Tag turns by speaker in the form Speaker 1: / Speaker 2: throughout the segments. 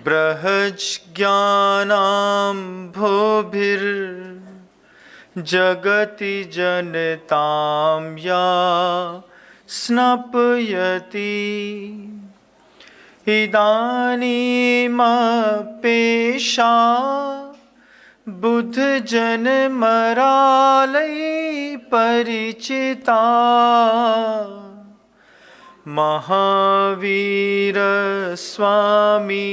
Speaker 1: बृहज्ज्ञानाम्भोभिर्जगति जनतां या स्नपयति इदानीमपेशा बुद्धजनमरालये परिचिता महावीर स्वामी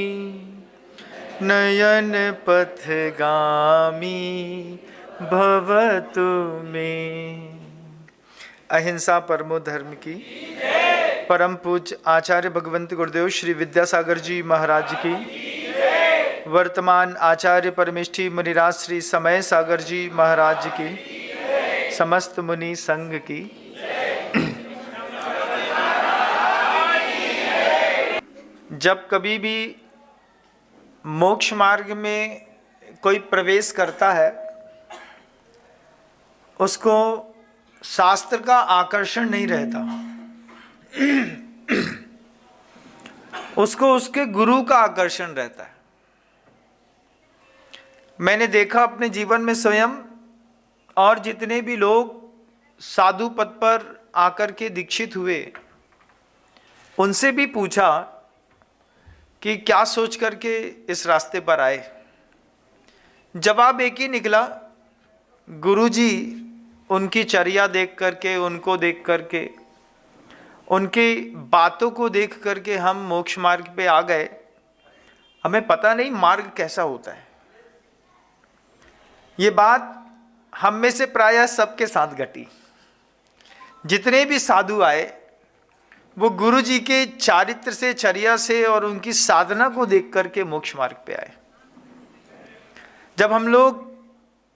Speaker 1: नयन पथगामी भवतु मे। अहिंसा परमो धर्म की। परम पूज्य आचार्य भगवंत गुरुदेव श्री विद्यासागर जी महाराज की। वर्तमान आचार्य परमेष्ठी मुनिराज श्री समय सागर जी महाराज की। समस्त मुनि संघ की। जब कभी भी मोक्ष मार्ग में कोई प्रवेश करता है, उसको शास्त्र का आकर्षण नहीं रहता, उसको उसके गुरु का आकर्षण रहता है। मैंने देखा अपने जीवन में स्वयं, और जितने भी लोग साधु पद पर आकर के दीक्षित हुए, उनसे भी पूछा कि क्या सोच करके इस रास्ते पर आए। जवाब एक ही निकला, गुरुजी उनकी चर्या देख करके, उनको देख करके, उनकी बातों को देख करके हम मोक्ष मार्ग पे आ गए। हमें पता नहीं मार्ग कैसा होता है। ये बात हम में से प्रायः सबके साथ घटी। जितने भी साधु आए वो गुरु जी के चारित्र से, चर्या से और उनकी साधना को देख करके मोक्ष मार्ग पे आए। जब हम लोग,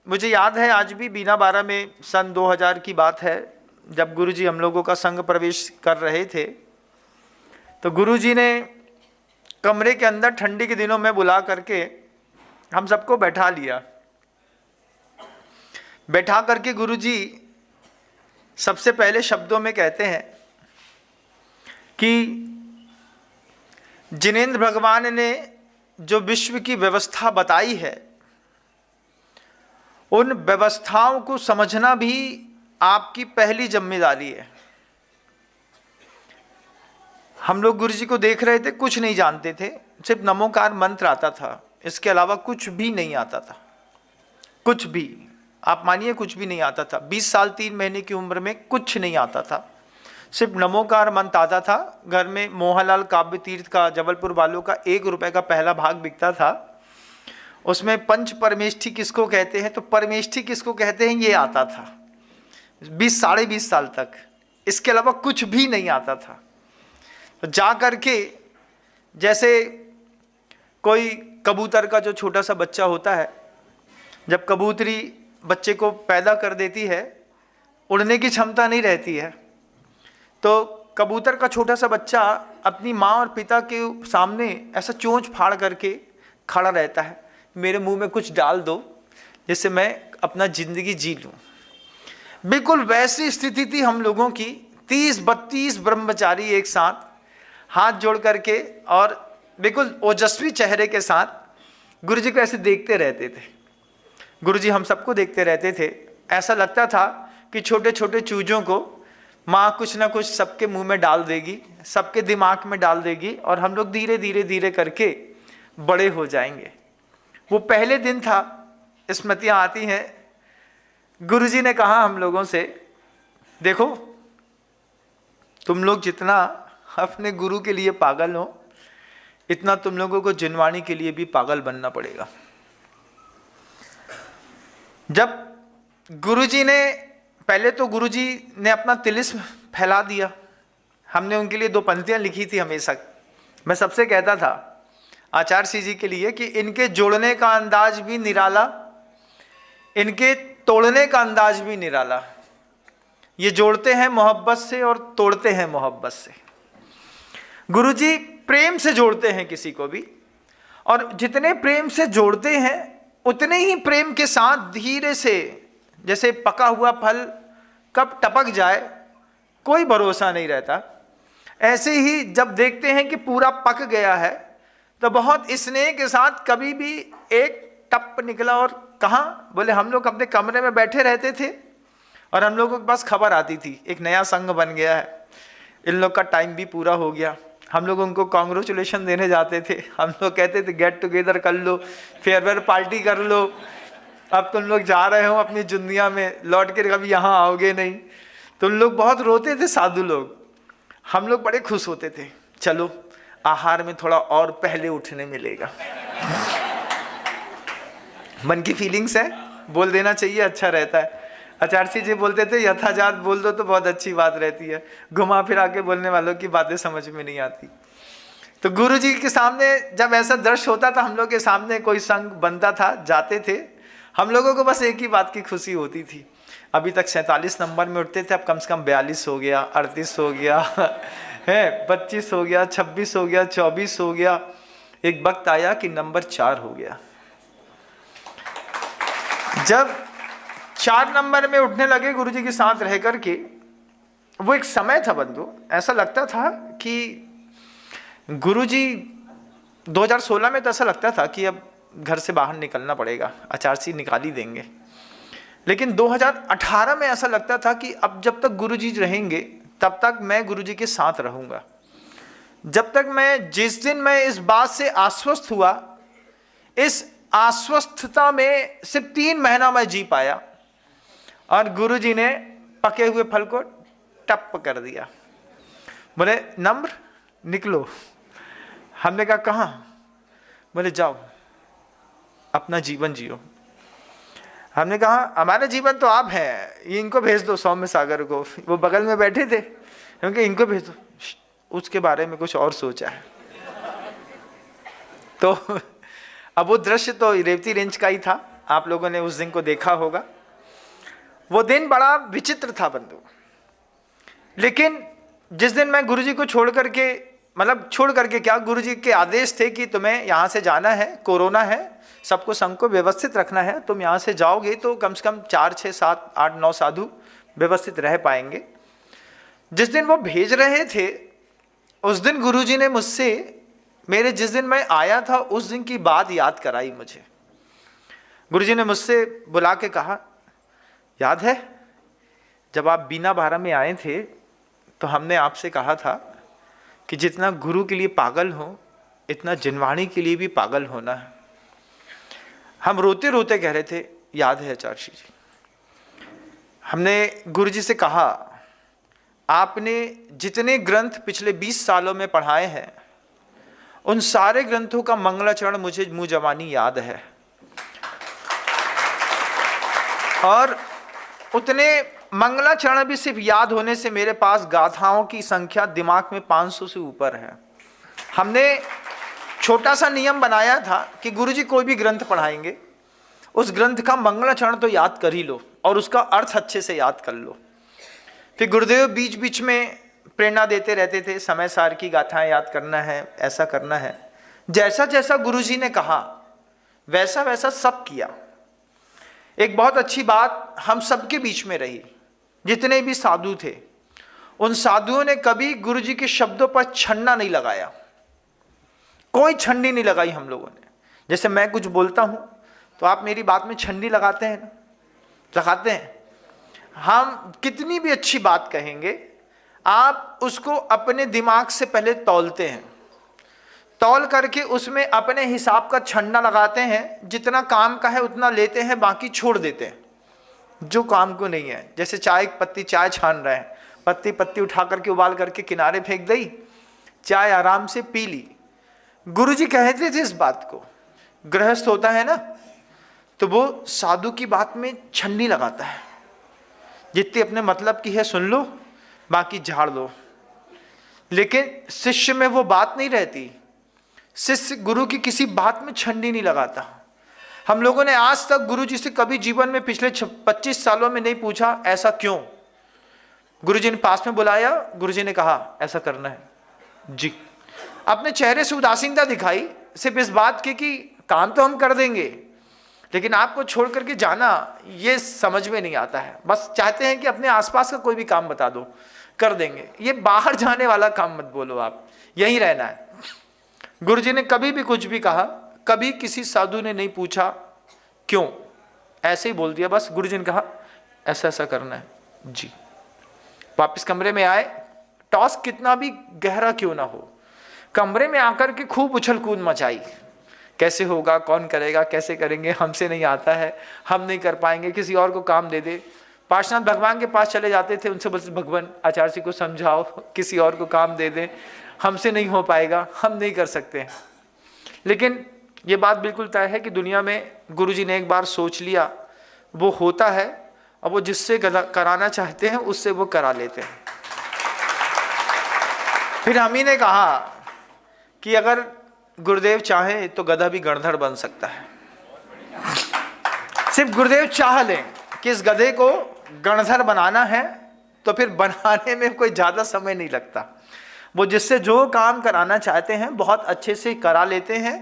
Speaker 1: मुझे याद है आज भी, बीना बारा में सन 2000 की बात है, जब गुरु जी हम लोगों का संघ प्रवेश कर रहे थे, तो गुरु जी ने कमरे के अंदर ठंडी के दिनों में बुला करके हम सबको बैठा लिया। बैठा करके गुरु जी सबसे पहले शब्दों में कहते हैं कि जिनेंद्र भगवान ने जो विश्व की व्यवस्था बताई है, उन व्यवस्थाओं को समझना भी आपकी पहली जिम्मेदारी है। हम लोग गुरु जी को देख रहे थे, कुछ नहीं जानते थे, सिर्फ नमोकार मंत्र आता था, इसके अलावा कुछ भी नहीं आता था। कुछ भी, आप मानिए कुछ भी नहीं आता था। 20 साल 3 महीने की उम्र में कुछ नहीं आता था, सिर्फ नमोकार मंत्र आता था। घर में मोहनलाल काव्य तीर्थ का, जबलपुर वालों का 1 रुपए का पहला भाग बिकता था। उसमें पंच परमेष्ठी किसको कहते हैं, तो परमेष्ठी किसको कहते हैं, ये आता था साढ़े 20 साल तक। इसके अलावा कुछ भी नहीं आता था। तो जा करके, जैसे कोई कबूतर का जो छोटा सा बच्चा होता है, जब कबूतरी बच्चे को पैदा कर देती है, उड़ने की क्षमता नहीं रहती है, तो कबूतर का छोटा सा बच्चा अपनी माँ और पिता के सामने ऐसा चोंच फाड़ करके खड़ा रहता है, मेरे मुंह में कुछ डाल दो जिससे मैं अपना जिंदगी जी लूँ। बिल्कुल वैसी स्थिति थी हम लोगों की। 30-32 ब्रह्मचारी एक साथ हाथ जोड़ करके और बिल्कुल ओजस्वी चेहरे के साथ गुरु जी को ऐसे देखते रहते थे। गुरु जी हम सबको देखते रहते थे। ऐसा लगता था कि छोटे छोटे चूजों को माँ कुछ ना कुछ सबके मुंह में डाल देगी, सबके दिमाग में डाल देगी, और हम लोग धीरे धीरे धीरे करके बड़े हो जाएंगे। वो पहले दिन था, स्मृतियाँ आती हैं। गुरु जी ने कहा हम लोगों से, देखो तुम लोग जितना अपने गुरु के लिए पागल हो, इतना तुम लोगों को जिनवाणी के लिए भी पागल बनना पड़ेगा। जब गुरुजी ने, पहले तो गुरुजी ने अपना तिलिस्म फैला दिया। हमने उनके लिए 2 पंक्तियां लिखी थी हमेशा। मैं सबसे कहता था आचार्य श्री जी के लिए कि इनके जोड़ने का अंदाज भी निराला, इनके तोड़ने का अंदाज भी निराला। ये जोड़ते हैं मोहब्बत से और तोड़ते हैं मोहब्बत से। गुरुजी प्रेम से जोड़ते हैं किसी को भी, और जितने प्रेम से जोड़ते हैं उतने ही प्रेम के साथ धीरे से, जैसे पका हुआ फल कब टपक जाए कोई भरोसा नहीं रहता, ऐसे ही जब देखते हैं कि पूरा पक गया है तो बहुत स्नेह के साथ कभी भी एक टप निकला और कहाँ, बोले हम लोग अपने कमरे में बैठे रहते थे और हम लोगों के पास खबर आती थी एक नया संघ बन गया है, इन लोग का टाइम भी पूरा हो गया। हम लोग उनको कॉन्ग्रेचुलेशन देने जाते थे, हम लोग कहते थे गेट टुगेदर कर लो, फेयरवेल पार्टी कर लो, अब तुम लोग जा रहे हो अपनी दुनिया में, लौट के कभी यहाँ आओगे नहीं। तुम लोग बहुत रोते थे साधु लोग, हम लोग बड़े खुश होते थे, चलो आहार में थोड़ा और पहले उठने मिलेगा। मन की फीलिंग्स है, बोल देना चाहिए, अच्छा रहता है। आचार्य जी बोलते थे यथाजात बोल दो तो बहुत अच्छी बात रहती है, घुमा फिरा के बोलने वालों की बातें समझ में नहीं आती। तो गुरु जी के सामने जब ऐसा दृश्य होता था, हम लोग के सामने कोई संघ बनता था, जाते थे, हम लोगों को बस एक ही बात की खुशी होती थी, अभी तक 47 नंबर में उठते थे, अब कम से कम 42 हो गया, 38 हो गया है, 25 हो गया, 26 हो गया, 24 हो गया। एक वक्त आया कि नंबर 4 हो गया। जब 4 नंबर में उठने लगे गुरु जी के साथ रह करके, वो एक समय था बंधु, ऐसा लगता था कि गुरु जी 2016 में तो ऐसा लगता था कि अब घर से बाहर निकलना पड़ेगा, आचार्य निकाल ही देंगे। लेकिन 2018 में ऐसा लगता था कि अब जब तक गुरु जी रहेंगे तब तक मैं गुरु जी के साथ रहूंगा। जब तक मैं, जिस दिन मैं इस बात से आश्वस्त हुआ, इस आश्वस्तता में सिर्फ 3 महीना मैं जी पाया और गुरु जी ने पके हुए फल को टप कर दिया, बोले नम्र निकलो। हमने कहा कहाँ? बोले जाओ अपना जीवन जियो। हमने कहा हमारा जीवन तो आप हैं, इनको भेज दो सौम्य सागर को, वो बगल में बैठे थे, क्योंकि इनको भेज दो, उसके बारे में कुछ और सोचा है। तो अब वो दृश्य तो रेवती रेंज का ही था, आप लोगों ने उस दिन को देखा होगा। वो दिन बड़ा विचित्र था बंधु। लेकिन जिस दिन मैं गुरुजी को छोड़ करके, मतलब छोड़ करके क्या, गुरुजी के आदेश थे कि तुम्हें यहाँ से जाना है, कोरोना है, सबको संघ को व्यवस्थित रखना है, तुम यहाँ से जाओगे तो कम से कम 4, 6, 7, 8, 9 साधु व्यवस्थित रह पाएंगे। जिस दिन वो भेज रहे थे उस दिन गुरुजी ने मुझसे, मेरे जिस दिन मैं आया था उस दिन की बात याद कराई मुझे। गुरुजी ने मुझसे बुला के कहा, याद है जब आप बीना बारा में आए थे तो हमने आपसे कहा था कि जितना गुरु के लिए पागल हो इतना जिनवाणी के लिए भी पागल होना है। हम रोते रोते कह रहे थे, याद है आचार्य जी। हमने गुरु जी से कहा, आपने जितने ग्रंथ पिछले 20 सालों में पढ़ाए हैं उन सारे ग्रंथों का मंगलाचरण मुझे मुँह जबानी याद है, और उतने मंगलाचरण भी सिर्फ याद होने से मेरे पास गाथाओं की संख्या दिमाग में 500 से ऊपर है। हमने छोटा सा नियम बनाया था कि गुरुजी कोई भी ग्रंथ पढ़ाएंगे उस ग्रंथ का मंगलाचरण तो याद कर ही लो और उसका अर्थ अच्छे से याद कर लो। फिर गुरुदेव बीच बीच में प्रेरणा देते रहते थे, समय सार की गाथाएं याद करना है, ऐसा करना है। जैसा जैसा गुरुजी ने कहा वैसा वैसा सब किया। एक बहुत अच्छी बात हम सबके बीच में रही, जितने भी साधु थे उन साधुओं ने कभी गुरुजी के शब्दों पर छन्ना नहीं लगाया, कोई छन्नी नहीं लगाई हम लोगों ने। जैसे मैं कुछ बोलता हूं तो आप मेरी बात में छन्नी लगाते हैं ना, लगाते हैं। हम कितनी भी अच्छी बात कहेंगे आप उसको अपने दिमाग से पहले तौलते हैं, तौल करके उसमें अपने हिसाब का छन्ना लगाते हैं, जितना काम का है उतना लेते हैं, बाकी छोड़ देते हैं जो काम को नहीं है। जैसे चाय पत्ती, चाय छान रहे हैं, पत्ती पत्ती उठा करके उबाल करके किनारे फेंक दी, चाय आराम से पी ली। गुरुजी कहते थे इस बात को, गृहस्थ होता है ना तो वो साधु की बात में छन्नी लगाता है, जितनी अपने मतलब की है सुन लो, बाकी झाड़ दो। लेकिन शिष्य में वो बात नहीं रहती, शिष्य गुरु की किसी बात में छन्नी नहीं लगाता। हम लोगों ने आज तक गुरु जी से कभी जीवन में पिछले 25 सालों में नहीं पूछा ऐसा क्यों। गुरु जी ने पास में बुलाया, गुरु जी ने कहा ऐसा करना है जी, अपने चेहरे से उदासीनता दिखाई सिर्फ इस बात की कि काम तो हम कर देंगे लेकिन आपको छोड़ करके जाना ये समझ में नहीं आता है। बस चाहते हैं कि अपने आसपास का कोई भी काम बता दो, कर देंगे, ये बाहर जाने वाला काम मत बोलो, आप यहीं रहना है। गुरु जी ने कभी भी कुछ भी कहा, कभी किसी साधु ने नहीं पूछा क्यों, ऐसे ही बोल दिया बस। गुरु जी ने कहा ऐसा ऐसा करना है जी। वापस कमरे में आए, टॉस कितना भी गहरा क्यों ना हो, कमरे में आकर के खूब उछल कूद मचाई, कैसे होगा, कौन करेगा, कैसे करेंगे, हमसे नहीं आता है, हम नहीं कर पाएंगे, किसी और को काम दे दे। पार्श्वनाथ भगवान के पास चले जाते थे, उनसे बोलते भगवान आचार्य जी को समझाओ, किसी और को काम दे दे, हमसे नहीं हो पाएगा, हम नहीं कर सकते। लेकिन ये बात बिल्कुल तय है कि दुनिया में गुरु जी ने एक बार सोच लिया वो होता है, और वो जिससे कराना चाहते हैं उससे वो करा लेते हैं। फिर हम ही ने कहा कि अगर गुरुदेव चाहे तो गधा भी गणधर बन सकता है। सिर्फ गुरुदेव चाह लें कि इस गधे को गणधर बनाना है तो फिर बनाने में कोई ज़्यादा समय नहीं लगता। वो जिससे जो काम कराना चाहते हैं बहुत अच्छे से करा लेते हैं,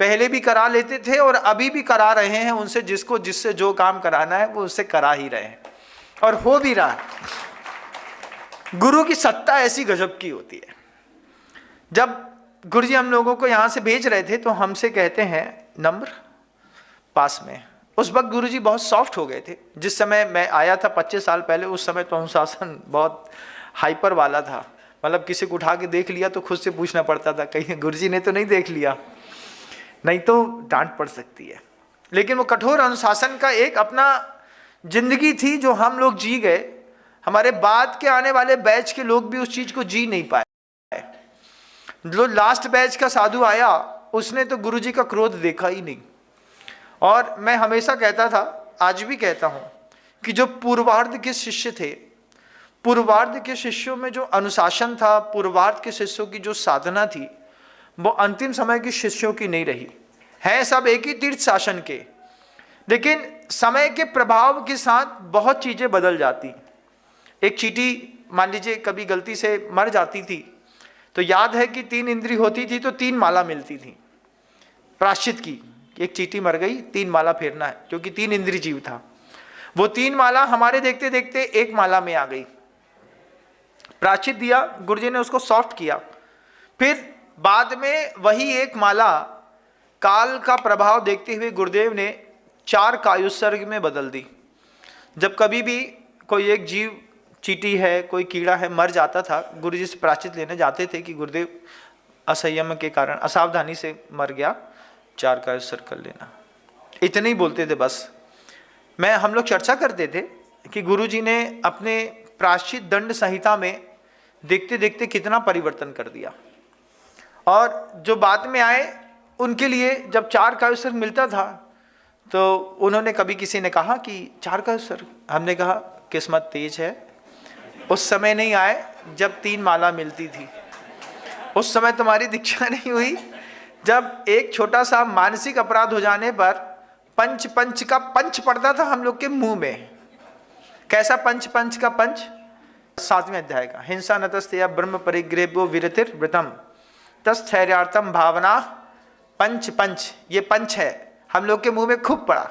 Speaker 1: पहले भी करा लेते थे और अभी भी करा रहे हैं। उनसे जिससे जो काम कराना है वो उससे करा ही रहे हैं और हो भी रहा है। गुरु की सत्ता ऐसी गजब की होती है। जब गुरु जी हम लोगों को यहाँ से भेज रहे थे तो हमसे कहते हैं नंबर पास में। उस वक्त गुरु जी बहुत सॉफ्ट हो गए थे। जिस समय मैं आया था 25 साल पहले, उस समय तो अनुशासन बहुत हाइपर वाला था। मतलब किसी को उठा के देख लिया तो खुद से पूछना पड़ता था कहीं गुरु जी ने तो नहीं देख लिया, नहीं तो डांट पड़ सकती है। लेकिन वो कठोर अनुशासन का एक अपना जिंदगी थी जो हम लोग जी गए। हमारे बाद के आने वाले बैच के लोग भी उस चीज को जी नहीं पाए। जो लास्ट बैच का साधु आया उसने तो गुरु जी का क्रोध देखा ही नहीं। और मैं हमेशा कहता था, आज भी कहता हूं, कि जो पूर्वार्ध के शिष्य थे, पूर्वार्ध के शिष्यों में जो अनुशासन था, पूर्वार्ध के शिष्यों की जो साधना थी, वो अंतिम समय के शिष्यों की नहीं रही है। सब एक ही तीर्थ शासन के, लेकिन समय के प्रभाव के साथ बहुत चीजें बदल जाती। एक चींटी मान लीजिए कभी गलती से मर जाती थी तो याद है कि 3 इंद्री होती थी तो 3 माला मिलती थी प्रायश्चित की। एक चींटी मर गई, 3 माला फेरना है, क्योंकि 3 इंद्री जीव था। वो 3 माला हमारे देखते देखते 1 माला में आ गई। प्रायश्चित दिया, गुरुजी ने उसको सॉफ्ट किया। फिर बाद में वही 1 माला काल का प्रभाव देखते हुए गुरुदेव ने 4 कायुत्सर्ग में बदल दी। जब कभी भी कोई एक जीव, चींटी है, कोई कीड़ा है, मर जाता था, गुरुजी से प्रायश्चित लेने जाते थे कि गुरुदेव असंयम के कारण, असावधानी से मर गया, 4 कायुत्सर्ग कर लेना। इतने ही बोलते थे बस। हम लोग चर्चा करते थे कि गुरुजी ने अपने प्रायश्चित दंड संहिता में देखते देखते कितना परिवर्तन कर दिया। और जो बाद में आए उनके लिए जब 4 कायुत्सर्ग मिलता था तो उन्होंने, कभी किसी ने कहा कि 4 कायुत्सर्ग, हमने कहा किस्मत तेज है, उस समय नहीं आए जब 3 माला मिलती थी। उस समय तुम्हारी दीक्षा नहीं हुई जब एक छोटा सा मानसिक अपराध हो जाने पर पंच का पंच पड़ता था हम लोग के मुंह में। कैसा पंच का पंच? 7वें अध्याय का, हिंसा नतस्तेया ब्रह्म परिग्रहो विरतिर व्रतम तस्थैर्यार्थम भावना पंच। ये पंच है, हम लोग के मुंह में खूब पड़ा।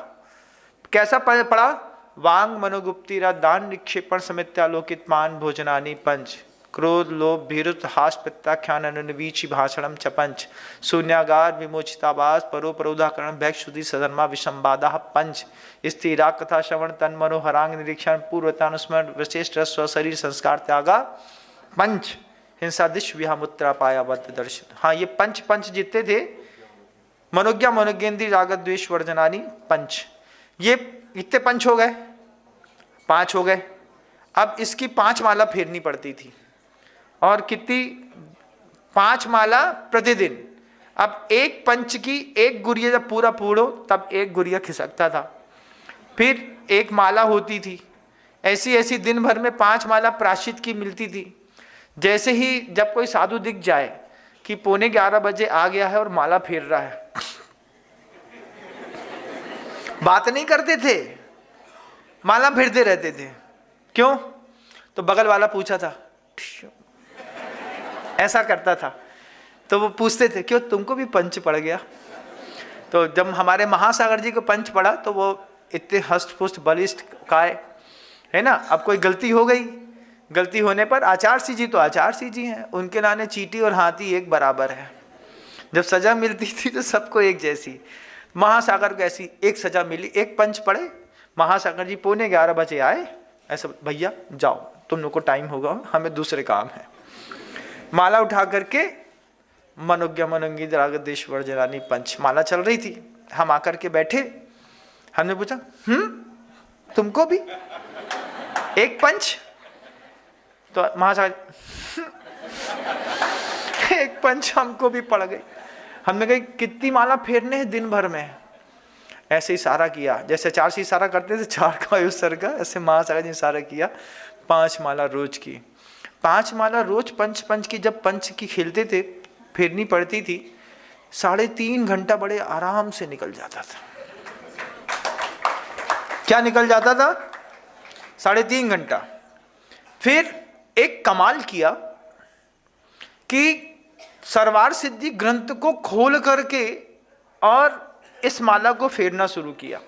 Speaker 1: कैसा पड़ा? वांग मनोगुप्तिरा दान निक्षेपण समित्यालोकित मान भोजनानि पंच, क्रोध लोभ भीरुत हास प्रत्याख्यान अनुवीची भाषणम च पंच, शून्यागार विमोचितावास परोपरोधाकरण भैक्षुति सधर्मा विसंवादा पंच, स्थिरा कथा श्रवण तन मनोहरांग निरीक्षण पूर्वतानुस्मरण विशेष रस्व शरीर संस्कार त्यागा पंच, हिंसा दिश विहामुत्रा पाया वध दर्शन। हाँ, ये पंच जितने थे, मनोज्ञा मनोज्ञेन्द्री राग द्वेष वर्जनानी पंच, ये इतने पंच हो गए, 5 हो गए। अब इसकी 5 माला फेरनी पड़ती थी, और कितनी? 5 माला प्रतिदिन। अब एक पंच की एक गुरिया जब पूरा पूरो तब एक गुरिया खिसकता था, फिर 1 माला होती थी। ऐसी दिन भर में 5 माला प्रायश्चित की मिलती थी। जैसे ही जब कोई साधु दिख जाए कि 11:15 बजे आ गया है और माला फेर रहा है, बात नहीं करते थे, माला फेरते रहते थे। क्यों? तो बगल वाला पूछा था, ऐसा करता था, तो वो पूछते थे क्यों तुमको भी पंच पड़ गया? तो जब हमारे महासागर जी को पंच पड़ा तो वो इतने हष्ट पुष्ट बलिष्ठ काय है ना। अब कोई गलती हो गई, गलती होने पर आचार्य जी तो आचार्य जी हैं, उनके नाने चींटी और हाथी एक बराबर है। जब सजा मिलती थी तो सबको एक जैसी। महासागर को ऐसी एक सजा मिली, एक पंच पड़े, महासागर जी 11:15 आए, ऐसा भैया जाओ तुम लोग को टाइम होगा, हमें दूसरे काम है। माला उठा करके मनोज्ञ मनोंगी द्रागदेश्वर जरानी पंच, माला चल रही थी, हम आकर के बैठे, हमने पूछा तुमको भी एक पंच? तो महासागर एक पंच हमको भी पड़ गई। हमने कहा कितनी माला फेरने हैं दिन भर में? ऐसे इशारा किया, जैसे 4 से इशारा करते थे 4 का सर का, ऐसे महासागर जी इशारा किया, 5 माला रोज की। 5 माला रोज पंच की जब पंच की खेलते थे, फेरनी पड़ती थी, 3.5 घंटा बड़े आराम से निकल जाता था। क्या निकल जाता था? 3.5 घंटा। फिर एक कमाल किया कि सरवार सिद्धि ग्रंथ को खोल करके और इस माला को फेरना शुरू किया।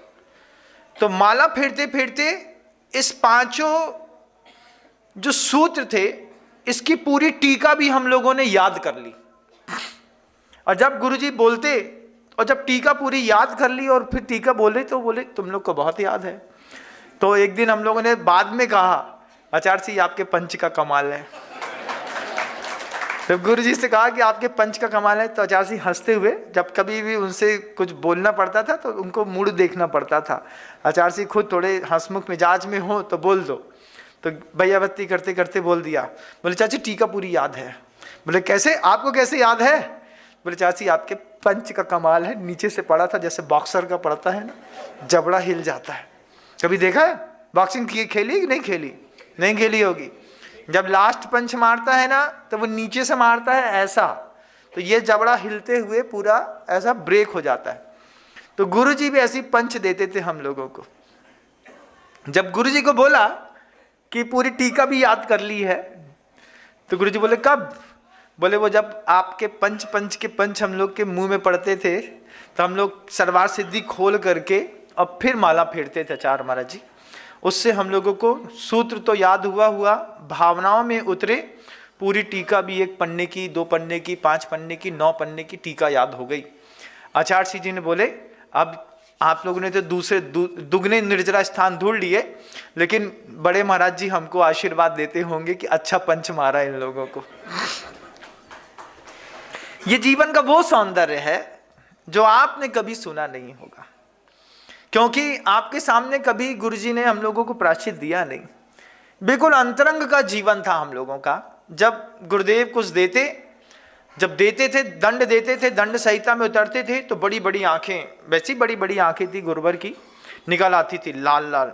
Speaker 1: तो माला फेरते फेरते इस 5 जो सूत्र थे, इसकी पूरी टीका भी हम लोगों ने याद कर ली। और जब गुरुजी बोलते और जब टीका पूरी याद कर ली और फिर टीका बोले तो बोले तुम लोग को बहुत याद है। तो एक दिन हम लोगों ने बाद में कहा आचार्य जी आपके पंच का कमाल है। जब गुरुजी से कहा कि आपके पंच का कमाल है, तो आचार्य जी हंसते हुए, जब कभी भी उनसे कुछ बोलना पड़ता था तो उनको मूड देखना पड़ता था। आचार्य जी खुद थोड़े हंसमुख मिजाज में हो तो बोल दो, तो भैयावत्ती करते करते बोल दिया, बोले चाची टीका पूरी याद है। बोले कैसे, आपको कैसे याद है? बोले चाची आपके पंच का कमाल है, नीचे से पड़ा था जैसे बॉक्सर का पड़ता है ना, जबड़ा हिल जाता है। कभी देखा है? बॉक्सिंग खेली कि नहीं खेली? नहीं खेली होगी। जब लास्ट पंच मारता है ना तो वो नीचे से मारता है ऐसा, तो ये जबड़ा हिलते हुए पूरा ऐसा ब्रेक हो जाता है। तो गुरुजी भी ऐसी पंच देते थे हम लोगों को। जब गुरुजी को बोला कि पूरी टीका भी याद कर ली है, तो गुरुजी बोले कब? बोले वो जब आपके पंच के पंच हम लोग के मुंह में पड़ते थे तो हम लोग सरवार सिद्धि खोल करके और फिर माला फेरते थे आचार्य महाराज जी। उससे हम लोगों को सूत्र तो याद हुआ, भावनाओं में उतरे, पूरी टीका भी 1 पन्ने की, 2 पन्ने की, 5 पन्ने की, 9 पन्ने की टीका याद हो गई। आचार्य जी ने बोले अब आप लोगों ने तो दूसरे दुगने निर्जरा स्थान ढूंढ लिए, लेकिन बड़े महाराज जी हमको आशीर्वाद देते होंगे कि अच्छा पंच मारा इन लोगों को। ये जीवन का वो सौंदर्य है जो आपने कभी सुना नहीं होगा, क्योंकि आपके सामने कभी गुरुजी ने हम लोगों को प्रायश्चित दिया नहीं। बिल्कुल अंतरंग का जीवन था हम लोगों का। जब गुरुदेव कुछ देते, जब देते थे, दंड देते थे, दंड संहिता में उतरते थे तो बड़ी बड़ी आंखें, वैसी बड़ी बड़ी आंखें थी गुरुवर की, निकल आती थी लाल लाल।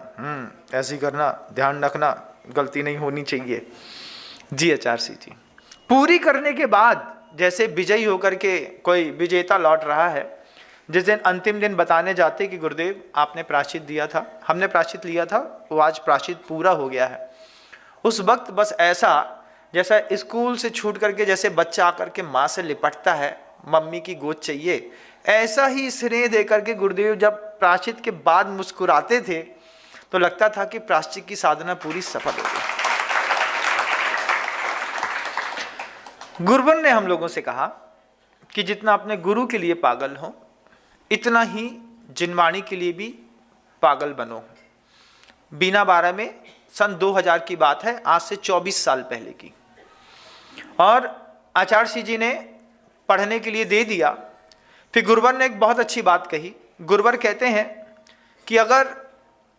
Speaker 1: ऐसी करना, ध्यान रखना, गलती नहीं होनी चाहिए। जी आचार्य जी। पूरी करने के बाद जैसे विजयी होकर के कोई विजेता लौट रहा है, जिस दिन अंतिम दिन बताने जाते कि गुरुदेव आपने प्रायश्चित दिया था, हमने प्रायश्चित लिया था, वो आज प्रायश्चित पूरा हो गया है। उस वक्त बस ऐसा जैसा स्कूल से छूट करके जैसे बच्चा आकर के माँ से लिपटता है, मम्मी की गोद चाहिए, ऐसा ही स्नेह दे करके गुरुदेव जब प्रायश्चित के बाद मुस्कुराते थे तो लगता था कि प्रायश्चित की साधना पूरी सफल हो गई। गुरुवर ने हम लोगों से कहा कि जितना अपने गुरु के लिए पागल हो, इतना ही जिनवाणी के लिए भी पागल बनो। बीना 12 में सन 2000 की बात है, आज से 24 साल पहले की। और आचार्य जी ने पढ़ने के लिए दे दिया। फिर गुरुवर ने एक बहुत अच्छी बात कही। गुरुवर कहते हैं कि अगर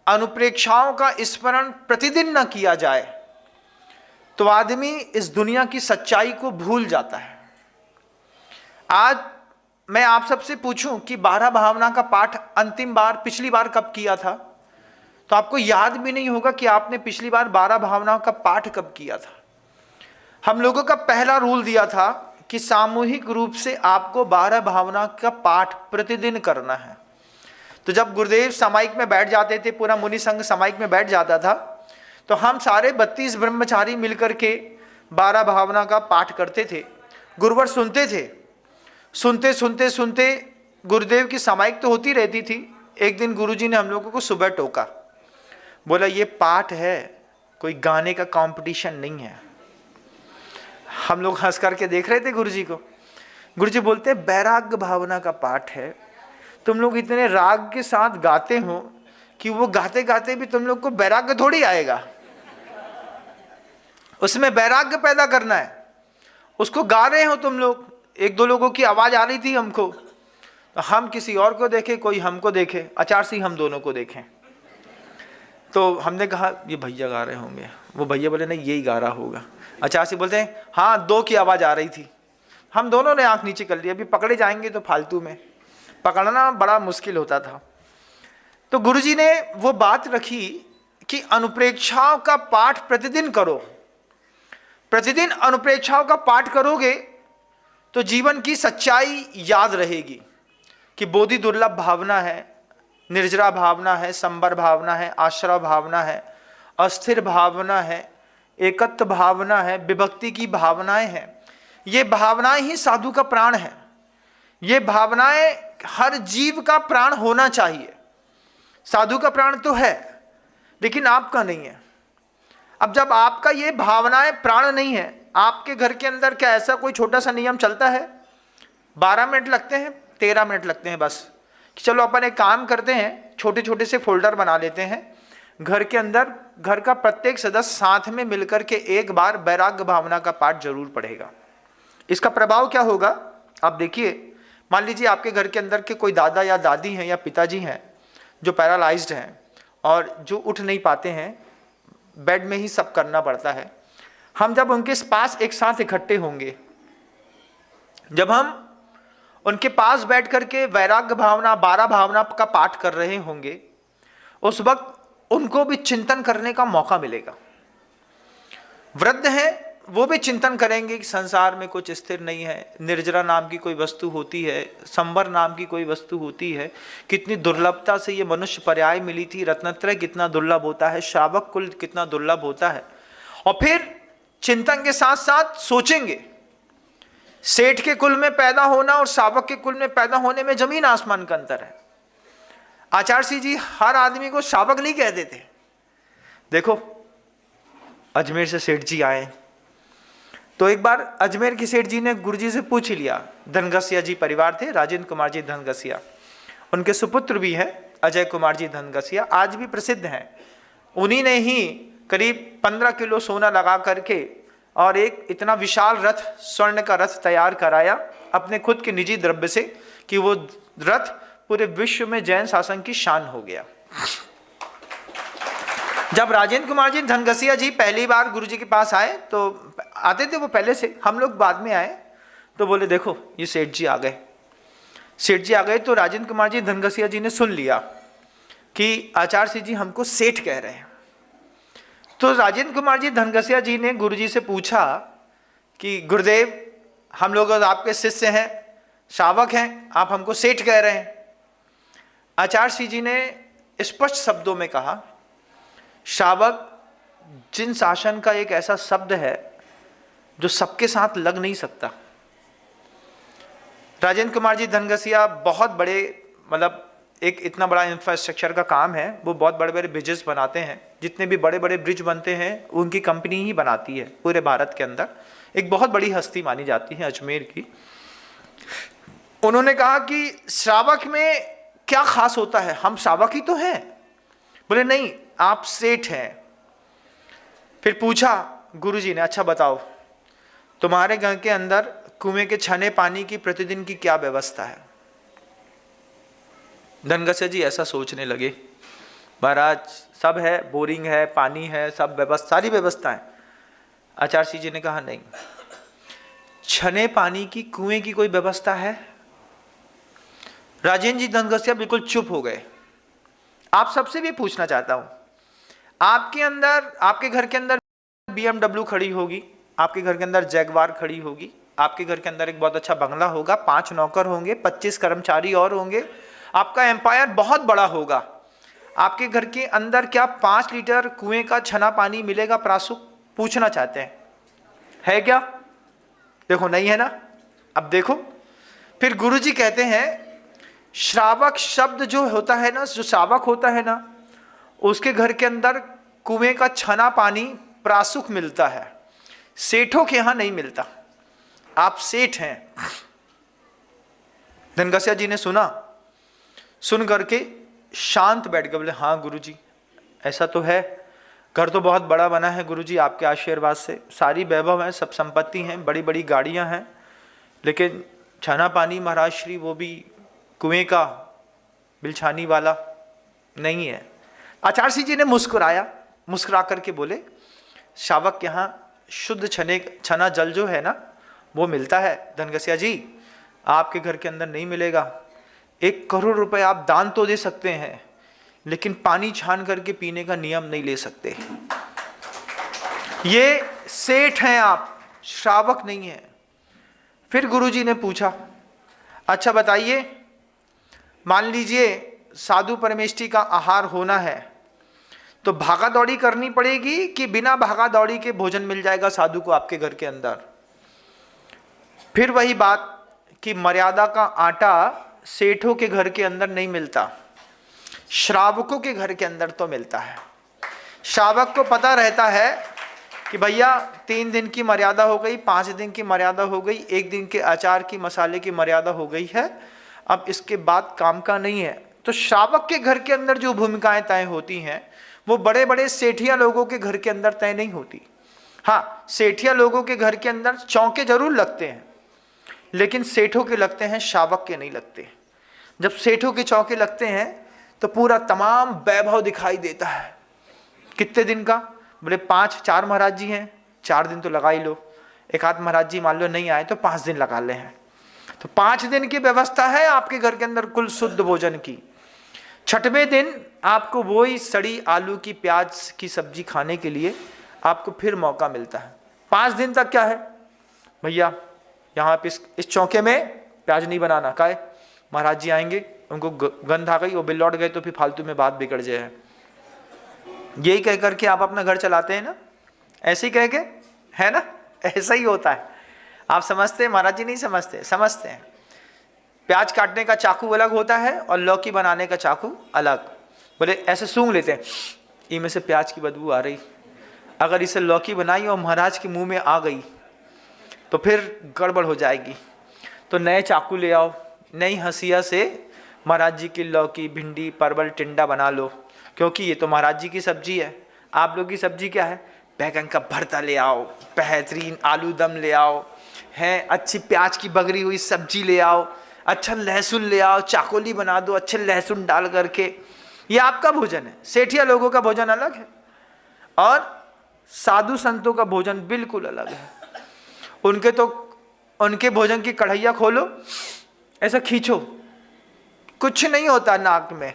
Speaker 1: अनुप्रेक्षाओं का स्मरण प्रतिदिन न किया जाए तो आदमी इस दुनिया की सच्चाई को भूल जाता है। आज मैं आप सबसे पूछूं कि 12 भावना का पाठ अंतिम बार पिछली बार कब किया था, तो आपको याद भी नहीं होगा कि आपने पिछली बार 12 भावनाओं का पाठ कब किया था। हम लोगों का पहला रूल दिया था कि सामूहिक रूप से आपको 12 भावना का पाठ प्रतिदिन करना है। तो जब गुरुदेव सामायिक में बैठ जाते थे, पूरा मुनि संघ सामायिक में बैठ जाता था, तो हम सारे 32 ब्रह्मचारी मिलकर के 12 भावना का पाठ करते थे। गुरुवर सुनते थे। सुनते सुनते सुनते गुरुदेव की सामायिक तो होती रहती थी। एक दिन गुरुजी ने हम लोगों को सुबह टोका, बोला ये पाठ है, कोई गाने का कंपटीशन नहीं है। हम लोग हंस करके देख रहे थे गुरुजी को। गुरुजी बोलते हैं वैराग्य भावना का पाठ है, तुम लोग इतने राग के साथ गाते हो कि वो गाते गाते भी तुम लोग को वैराग्य थोड़ी आएगा, उसमें वैराग्य पैदा करना है। उसको गा रहे हो तुम लोग, एक दो लोगों की आवाज आ रही थी हमको, तो हम किसी और को देखे, कोई हमको देखे, आचार्य सिंह हम दोनों को देखें, तो हमने कहा ये भैया गा रहे होंगे, वो भैया बोले नहीं यही गा रहा होगा। आचार्य सिंह बोलते हैं हाँ दो की आवाज आ रही थी। हम दोनों ने आंख नीचे कर ली, अभी पकड़े जाएंगे तो फालतू में, पकड़ना बड़ा मुश्किल होता था। तो गुरुजी ने वो बात रखी कि अनुप्रेक्षाओं का पाठ प्रतिदिन करो। प्रतिदिन अनुप्रेक्षाओं का पाठ करोगे तो जीवन की सच्चाई याद रहेगी कि बोधि दुर्लभ भावना है, निर्जरा भावना है, संबर भावना है, आश्रय भावना है, अस्थिर भावना है, एकत्व भावना है, विभक्ति की भावनाएं हैं। ये भावनाएं ही साधु का प्राण है। ये भावनाएं हर जीव का प्राण होना चाहिए। साधु का प्राण तो है लेकिन आपका नहीं है। अब जब आपका ये भावनाएं प्राण नहीं है, आपके घर के अंदर क्या ऐसा कोई छोटा सा नियम चलता है 12 मिनट लगते हैं, 13 मिनट लगते हैं बस, कि चलो अपन एक काम करते हैं, छोटे छोटे से फोल्डर बना लेते हैं, घर के अंदर घर का प्रत्येक सदस्य साथ में मिलकर के एक बार वैराग्य भावना का पाठ जरूर पढ़ेगा। इसका प्रभाव क्या होगा आप देखिए। मान लीजिए आपके घर के अंदर के कोई दादा या दादी हैं या पिताजी हैं जो पैरालाइज्ड हैं और जो उठ नहीं पाते हैं, बेड में ही सब करना पड़ता है। हम जब उनके पास एक साथ इकट्ठे होंगे, जब हम उनके पास बैठ करके वैराग्य भावना 12 भावना का पाठ कर रहे होंगे, उस वक्त उनको भी चिंतन करने का मौका मिलेगा। वृद्ध हैं वो भी चिंतन करेंगे कि संसार में कुछ स्थिर नहीं है, निर्जरा नाम की कोई वस्तु होती है, संबर नाम की कोई वस्तु होती है, कितनी दुर्लभता से ये मनुष्य पर्याय मिली थी, रत्नत्रय कितना दुर्लभ होता है, श्रावक कुल कितना दुर्लभ होता है। और फिर चिंतन के साथ साथ सोचेंगे सेठ के कुल में पैदा होना और शावक के कुल में पैदा होने में जमीन आसमान का अंतर है। आचार्य सिंह जी हर आदमी को शावक नहीं कहते थे। देखो अजमेर से सेठ जी आए तो एक बार अजमेर की सेठ जी ने गुरुजी से पूछ लिया, धनघसिया जी परिवार थे, राजेंद्र कुमार जी धनघसिया, उनके सुपुत्र भी हैं अजय कुमार जी धनघसिया, आज भी प्रसिद्ध हैं। उन्हीं ने ही करीब 15 किलो सोना लगा करके और एक इतना विशाल रथ, स्वर्ण का रथ तैयार कराया अपने खुद के निजी द्रव्य से कि वो रथ पूरे विश्व में जैन शासन की शान हो गया। जब राजेंद्र कुमार जी धनघसिया जी पहली बार गुरुजी के पास आए, तो आते थे वो पहले से, हम लोग बाद में आए, तो बोले देखो ये सेठ जी आ गए। सेठ जी आ गए तो राजेंद्र कुमार जी धनघसिया जी ने सुन लिया कि आचार्य सिंह जी हमको सेठ कह रहे हैं। तो राजेंद्र कुमार जी धनघसिया जी ने गुरुजी से पूछा कि गुरुदेव हम लोग आपके शिष्य हैं, शावक हैं, आप हमको सेठ कह रहे हैं। आचार्य सिंह जी ने स्पष्ट शब्दों में कहा, शावक जिन शासन का एक ऐसा शब्द है जो सबके साथ लग नहीं सकता। राजेंद्र कुमार जी धनघसिया बहुत बड़े, मतलब एक इतना बड़ा इंफ्रास्ट्रक्चर का काम है, वो बहुत बड़े बड़े ब्रिजेस बनाते हैं, जितने भी बड़े बड़े ब्रिज बनते हैं उनकी कंपनी ही बनाती है पूरे भारत के अंदर। एक बहुत बड़ी हस्ती मानी जाती है अजमेर की। उन्होंने कहा कि श्रावक में क्या खास होता है, हम श्रावक ही तो हैं। बोले नहीं आप सेठ हैं। फिर पूछा गुरुजी ने, अच्छा बताओ तुम्हारे घर के अंदर कुएं के छने पानी की प्रतिदिन की क्या व्यवस्था है। धनघसिया जी ऐसा सोचने लगे, महाराज सब है, बोरिंग है, पानी है, सब व्यवस्था, सारी व्यवस्था है। आचार्य सिंह जी ने कहा नहीं, छने पानी की कुएं की कोई व्यवस्था है। राजेंद्र जी धनघसिया बिल्कुल चुप हो गए। आप सबसे भी पूछना चाहता हूं, आपके अंदर, आपके घर के अंदर BMW खड़ी होगी, आपके घर के अंदर जैगवार खड़ी होगी, आपके घर के अंदर एक बहुत अच्छा बंगला होगा, 5 नौकर होंगे, 25 कर्मचारी और होंगे, आपका एम्पायर बहुत बड़ा होगा। आपके घर के अंदर क्या 5 लीटर कुएं का छना पानी मिलेगा प्रासुक? पूछना चाहते हैं, है क्या? देखो नहीं है ना। अब देखो फिर गुरुजी कहते हैं श्रावक शब्द जो होता है ना, जो श्रावक होता है ना, उसके घर के अंदर कुएं का छना पानी प्रासुक मिलता है, सेठों के यहां नहीं मिलता। आप सेठ हैं, धनघसिया जी ने सुना, सुन करके शांत बैठ गए, बोले हाँ गुरुजी ऐसा तो है, घर तो बहुत बड़ा बना है गुरुजी आपके आशीर्वाद से, सारी वैभव है, सब संपत्ति हैं, बड़ी बड़ी गाड़ियां हैं, लेकिन छाना पानी महाराज श्री वो भी कुएं का बिलछानी वाला नहीं है। आचार्य सिंह जी ने मुस्कुराया, मुस्कुरा करके बोले शावक के यहाँ शुद्ध छना जल जो है ना वो मिलता है धनघसिया जी, आपके घर के अंदर नहीं मिलेगा। 1 करोड़ रुपए आप दान तो दे सकते हैं, लेकिन पानी छान करके पीने का नियम नहीं ले सकते। ये सेठ हैं आप, श्रावक नहीं है। फिर गुरुजी ने पूछा, अच्छा बताइए, मान लीजिए साधु परमेष्ठी का आहार होना है तो भागा दौड़ी करनी पड़ेगी कि बिना भागा दौड़ी के भोजन मिल जाएगा साधु को आपके घर के अंदर? फिर वही बात कि मर्यादा का आटा सेठों के घर के अंदर नहीं मिलता, श्रावकों के घर के अंदर तो मिलता है। श्रावक को पता रहता है कि भैया 3 दिन की मर्यादा हो गई, 5 दिन की मर्यादा हो गई, 1 दिन के अचार की मसाले की मर्यादा हो गई है, अब इसके बाद काम का नहीं है। तो श्रावक के घर के अंदर जो भूमिकाएं तय होती हैं वो बड़े बड़े सेठिया लोगों के घर के अंदर तय नहीं होती। हाँ, सेठिया लोगों के घर के अंदर चौके जरूर लगते हैं, लेकिन सेठों के लगते हैं, श्रावक के नहीं लगते। जब सेठों के चौके लगते हैं तो पूरा तमाम वैभव दिखाई देता है। कितने दिन का? बोले 4 महाराज जी हैं, 4 दिन तो लगा ही लो, एक आध महाराज जी मान लो नहीं आए तो 5 दिन लगा ले हैं, तो 5 दिन की व्यवस्था है आपके घर के अंदर कुल शुद्ध भोजन की। 6वें दिन आपको वही सड़ी आलू की प्याज की सब्जी खाने के लिए आपको फिर मौका मिलता है। 5 दिन तक क्या है भैया, यहाँ पे इस चौके में प्याज नहीं बनाना, काहे महाराज जी आएंगे, उनको गंध आ गई, वो बिल लौट गए तो फिर फालतू में बात बिगड़ जाए। यही कह करके आप अपना घर चलाते हैं ना, ऐसे ही कह के, है ना, ऐसा ही होता है। आप समझते हैं, महाराज जी नहीं समझते, समझते हैं। प्याज काटने का चाकू अलग होता है और लौकी बनाने का चाकू अलग। बोले ऐसे सूंघ लेते हैं, इनमें से प्याज की बदबू आ रही, अगर इसे लौकी बनाई और महाराज के मुंह में आ गई तो फिर गड़बड़ हो जाएगी, तो नए चाकू ले आओ, नई हंसिया से महाराज जी की लौकी, भिंडी, परवल, टिंडा बना लो, क्योंकि ये तो महाराज जी की सब्जी है। आप लोग की सब्जी क्या है? बैगन का भरता ले आओ, बेहतरीन आलू दम ले आओ, हैं अच्छी प्याज की बगरी हुई सब्जी ले आओ, अच्छा लहसुन ले आओ, चाकोली बना दो अच्छे लहसुन डाल करके। ये आपका भोजन है। सेठिया लोगों का भोजन अलग है और साधु संतों का भोजन बिल्कुल अलग है। उनके भोजन की कढ़ैया खोलो, ऐसा खींचो, कुछ नहीं होता नाक में,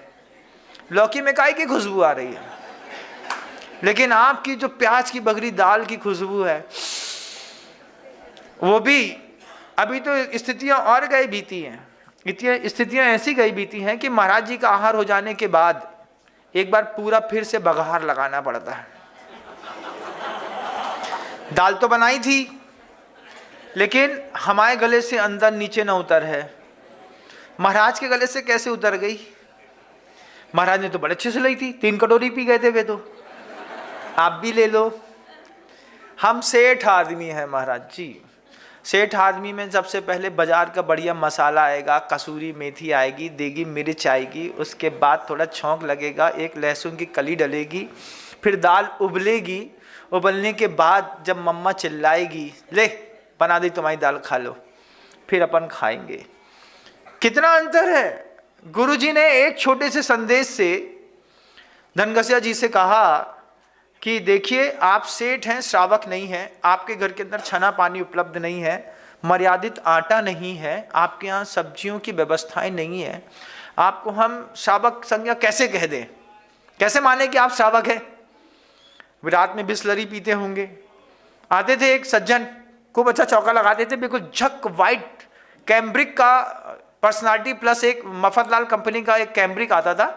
Speaker 1: लौकी में काहे की खुशबू आ रही है, लेकिन आपकी जो प्याज की बगरी दाल की खुशबू है, वो भी अभी तो स्थितियां और गई बीती हैं। स्थितियां ऐसी गई बीती हैं कि महाराज जी का आहार हो जाने के बाद एक बार पूरा फिर से बघार लगाना पड़ता है। दाल तो बनाई थी, लेकिन हमारे गले से अंदर नीचे न उतर है, महाराज के गले से कैसे उतर गई? महाराज ने तो बड़े अच्छे से ली थी, 3 कटोरी पी गए थे वे तो, आप भी ले लो। हम सेठ आदमी हैं महाराज जी। सेठ आदमी में सबसे पहले बाजार का बढ़िया मसाला आएगा, कसूरी मेथी आएगी, देगी मिर्च आएगी, उसके बाद थोड़ा छौंक लगेगा, एक लहसुन की कली डलेगी, फिर दाल उबलेगी, उबलने के बाद जब मम्मा चिल्लाएगी, ले बना दी तुम्हारी दाल खा लो, फिर अपन खाएंगे। कितना अंतर है। गुरुजी ने एक छोटे से संदेश से धनघसिया जी से कहा कि देखिए आप सेठ हैं, श्रावक नहीं हैं, आपके घर के अंदर छना पानी उपलब्ध नहीं है, मर्यादित आटा नहीं है, आपके यहाँ सब्जियों की व्यवस्थाएं नहीं है, आपको हम श्रावक संज्ञा कैसे कह दें, कैसे माने कि आप श्रावक हैं? रात में बिस्लरी पीते होंगे। आते थे एक सज्जन, खूब अच्छा चौका लगाते थे, बिल्कुल झक वाइट कैम्ब्रिक का पर्सनालिटी प्लस, एक मफतलाल कंपनी का एक कैम्ब्रिक आता था,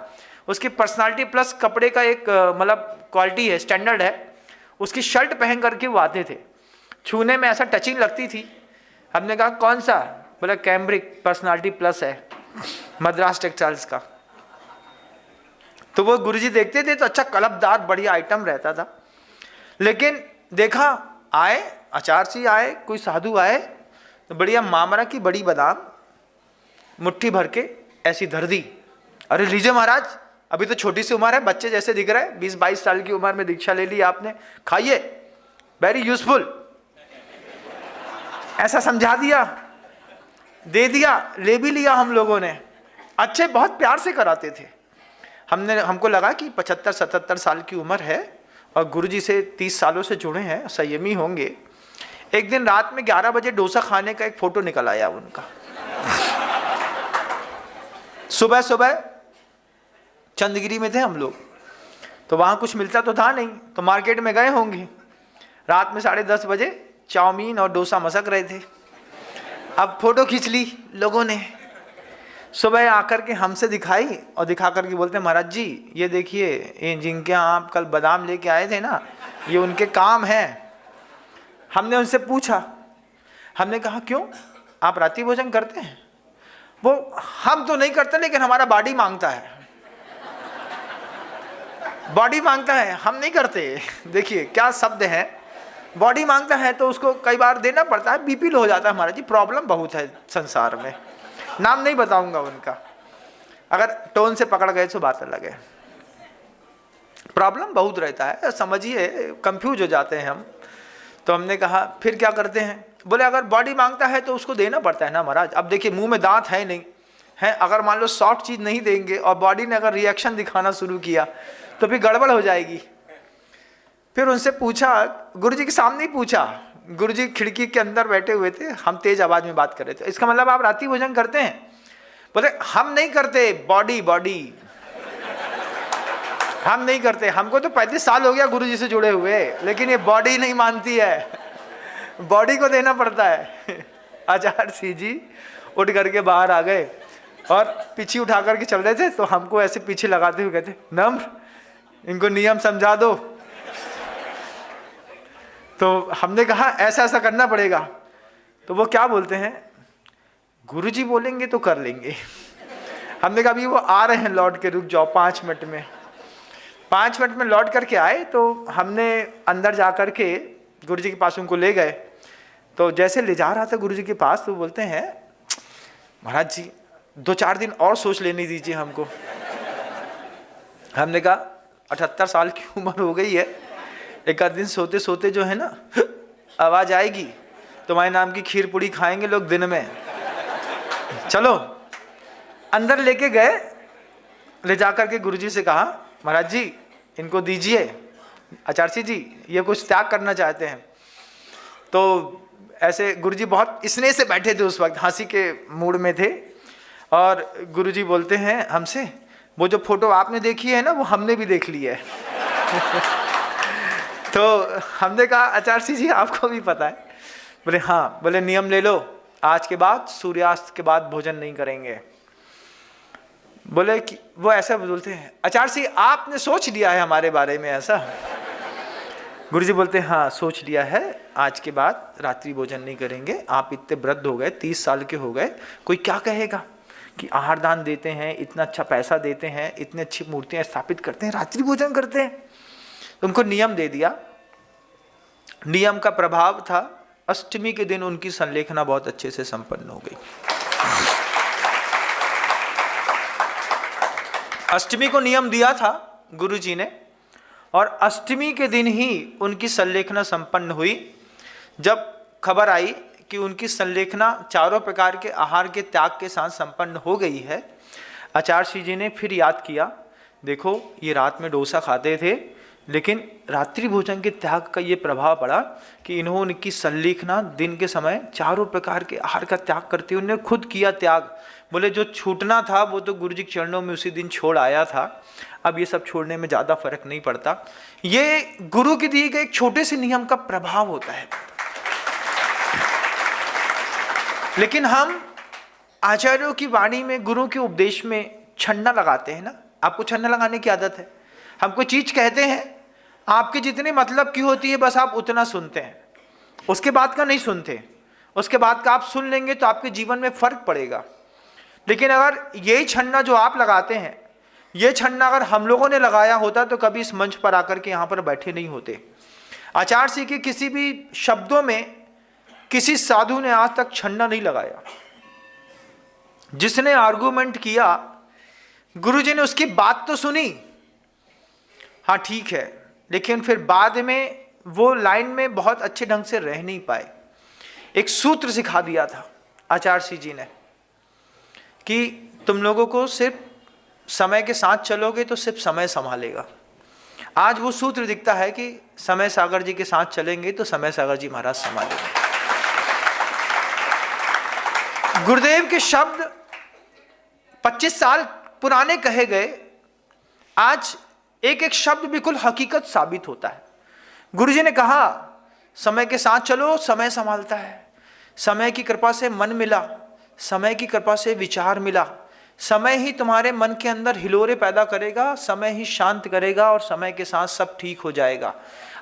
Speaker 1: उसकी पर्सनालिटी प्लस कपड़े का एक मतलब क्वालिटी है, स्टैंडर्ड है, उसकी शर्ट पहन करके वो आते थे। छूने में ऐसा टचिंग लगती थी। हमने कहा कौन सा? बोला कैम्ब्रिक पर्सनालिटी प्लस है, मद्रास टेक्सटाइल्स का। तो वो गुरुजी देखते थे तो अच्छा कलपदार बढ़िया आइटम रहता था। लेकिन देखा आए आचार्य जी आए, कोई साधु आए तो बढ़िया मामरा की बड़ी बादाम, मुट्ठी भर के ऐसी धर दी। अरे लीजिए महाराज, अभी तो छोटी सी उम्र है, बच्चे जैसे दिख रहे हैं, 20-22 साल की उम्र में दीक्षा ले ली आपने, खाइए, वेरी यूजफुल। ऐसा समझा दिया, दे दिया, ले भी लिया हम लोगों ने। अच्छे बहुत प्यार से कराते थे। हमको लगा कि 75-77 साल की उम्र है और गुरुजी से 30 सालों से जुड़े हैं, संयमी होंगे। एक दिन रात में 11 बजे डोसा खाने का एक फोटो निकल आया उनका। सुबह सुबह चंदगिरी में थे हम लोग, तो वहाँ कुछ मिलता तो था नहीं, तो मार्केट में गए होंगे। रात में 10:30 बजे चाउमीन और डोसा मसक रहे थे। अब फोटो खींच ली लोगों ने, सुबह आकर के हमसे दिखाई और दिखा करके बोलते महाराज जी ये देखिए, ये जिनके यहाँ आप कल बादाम लेके आए थे ना, ये उनके काम है। हमने उनसे पूछा, हमने कहा क्यों, आप रात्रि भोजन करते हैं? वो हम तो नहीं करते, लेकिन हमारा बॉडी मांगता है, बॉडी मांगता है, हम नहीं करते। देखिए क्या शब्द है, बॉडी मांगता है तो उसको कई बार देना पड़ता है, बीपी लो हो जाता है। महाराज जी प्रॉब्लम बहुत है संसार में, नाम नहीं बताऊंगा उनका, अगर टोन से पकड़ गए तो बात अलग है। प्रॉब्लम बहुत रहता है, समझिए, कंफ्यूज हो जाते हैं हम। तो हमने कहा फिर क्या करते हैं? बोले अगर बॉडी मांगता है तो उसको देना पड़ता है ना महाराज। अब देखिए मुंह में दांत है नहीं है, अगर मान लो सॉफ्ट चीज नहीं देंगे और बॉडी ने अगर रिएक्शन दिखाना शुरू किया तो फिर गड़बड़ हो जाएगी। फिर उनसे पूछा, गुरुजी के सामने ही पूछा, गुरुजी खिड़की के अंदर बैठे हुए थे, हम तेज आवाज में बात कर रहे थे, इसका मतलब आप रात्रि भोजन करते हैं? बोले हम नहीं करते, बॉडी हम नहीं करते, हमको तो 35 साल हो गया गुरुजी से जुड़े हुए, लेकिन ये बॉडी नहीं मानती है, बॉडी को देना पड़ता है। आचार्य सिंह जी उठ करके बाहर आ गए और पीछे उठा करके चल रहे थे, तो हमको ऐसे पीछे लगाते हुए कहते नम्र, इनको नियम समझा दो। तो हमने कहा ऐसा ऐसा करना पड़ेगा। तो वो क्या बोलते हैं, गुरुजी बोलेंगे तो कर लेंगे। हमने कहा अभी वो आ रहे हैं, लौट के रुक जाओ 5 मिनट में। 5 मिनट में लौट करके आए, तो हमने अंदर जा करके गुरुजी के पास उनको ले गए। तो जैसे ले जा रहा था गुरुजी के पास, तो बोलते हैं महाराज जी 2-4 दिन और सोच लेने दीजिए हमको। हमने कहा 78 साल की उम्र हो गई है, एक आध दिन सोते सोते जो है ना आवाज आएगी, तुम्हारे नाम की खीर पूड़ी खाएंगे लोग दिन में। चलो अंदर लेके गए, ले जाकर के गुरुजी से कहा महाराज जी इनको दीजिए, आचार्य सिंह जी ये कुछ त्याग करना चाहते हैं। तो ऐसे गुरुजी बहुत स्नेह से बैठे थे, उस वक्त हंसी के मूड में थे, और गुरुजी बोलते हैं हमसे, वो जो फोटो आपने देखी है ना वो हमने भी देख ली है। तो हमने कहा आचार्य सिंह जी आपको भी पता है? बोले हाँ। बोले नियम ले लो, आज के बाद सूर्यास्त के बाद भोजन नहीं करेंगे। बोले कि वो ऐसा बोलते हैं, आचार्य सिंह आपने सोच लिया है हमारे बारे में ऐसा? गुरुजी बोलते हैं हाँ सोच लिया है, आज के बाद रात्रि भोजन नहीं करेंगे। आप इतने वृद्ध हो गए, 30 साल के हो गए, कोई क्या कहेगा कि आहार दान देते हैं, इतना अच्छा पैसा देते हैं, इतनी अच्छी मूर्तियां स्थापित करते हैं, रात्रि भोजन करते हैं। उनको नियम दे दिया। नियम का प्रभाव था, अष्टमी के दिन उनकी संलेखना बहुत अच्छे से संपन्न हो गई। अष्टमी को नियम दिया था गुरुजी ने, और अष्टमी के दिन ही उनकी संलेखना संपन्न हुई। जब खबर आई कि उनकी संलेखना चारों प्रकार के आहार के त्याग के साथ संपन्न हो गई है, आचार्य श्री जी ने फिर याद किया, देखो ये रात में डोसा खाते थे, लेकिन रात्रि भोजन के त्याग का ये प्रभाव पड़ा कि इन्होंने उनकी संलेखना दिन के समय चारों प्रकार के आहार का त्याग करते हुए उन्होंने खुद किया त्याग। बोले जो छूटना था वो तो गुरुजी के चरणों में उसी दिन छोड़ आया था, अब ये सब छोड़ने में ज़्यादा फर्क नहीं पड़ता। ये गुरु के दिए गए एक छोटे से नियम का प्रभाव होता है। लेकिन हम आचार्यों की वाणी में, गुरु के उपदेश में छन्ना लगाते हैं ना। आपको छन्ना लगाने की आदत है, हम कोई चीज कहते हैं, आपके जितने मतलब की होती है बस आप उतना सुनते हैं, उसके बाद का नहीं सुनते। उसके बाद का आप सुन लेंगे तो आपके जीवन में फर्क पड़ेगा। लेकिन अगर यही छन्ना जो आप लगाते हैं, ये छन्ना अगर हम लोगों ने लगाया होता तो कभी इस मंच पर आकर के यहाँ पर बैठे नहीं होते। आचार्य जी के किसी भी शब्दों में किसी साधु ने आज तक छन्ना नहीं लगाया। जिसने आर्गुमेंट किया, गुरुजी ने उसकी बात तो सुनी, हाँ ठीक है, लेकिन फिर बाद में वो लाइन में बहुत अच्छे ढंग से रह नहीं पाए। एक सूत्र सिखा दिया था आचार्य श्री जी ने कि तुम लोगों को सिर्फ समय के साथ चलोगे तो सिर्फ समय संभालेगा। आज वो सूत्र दिखता है कि समय सागर जी के साथ चलेंगे तो समय सागर जी महाराज संभालेंगे। गुरुदेव के शब्द 25 साल पुराने कहे गए, आज एक एक शब्द बिल्कुल हकीकत साबित होता है। गुरुजी ने कहा समय के साथ चलो, समय संभालता है। समय की कृपा से मन मिला, समय की कृपा से विचार मिला, समय ही तुम्हारे मन के अंदर हिलोरे पैदा करेगा, समय ही शांत करेगा और समय के साथ सब ठीक हो जाएगा।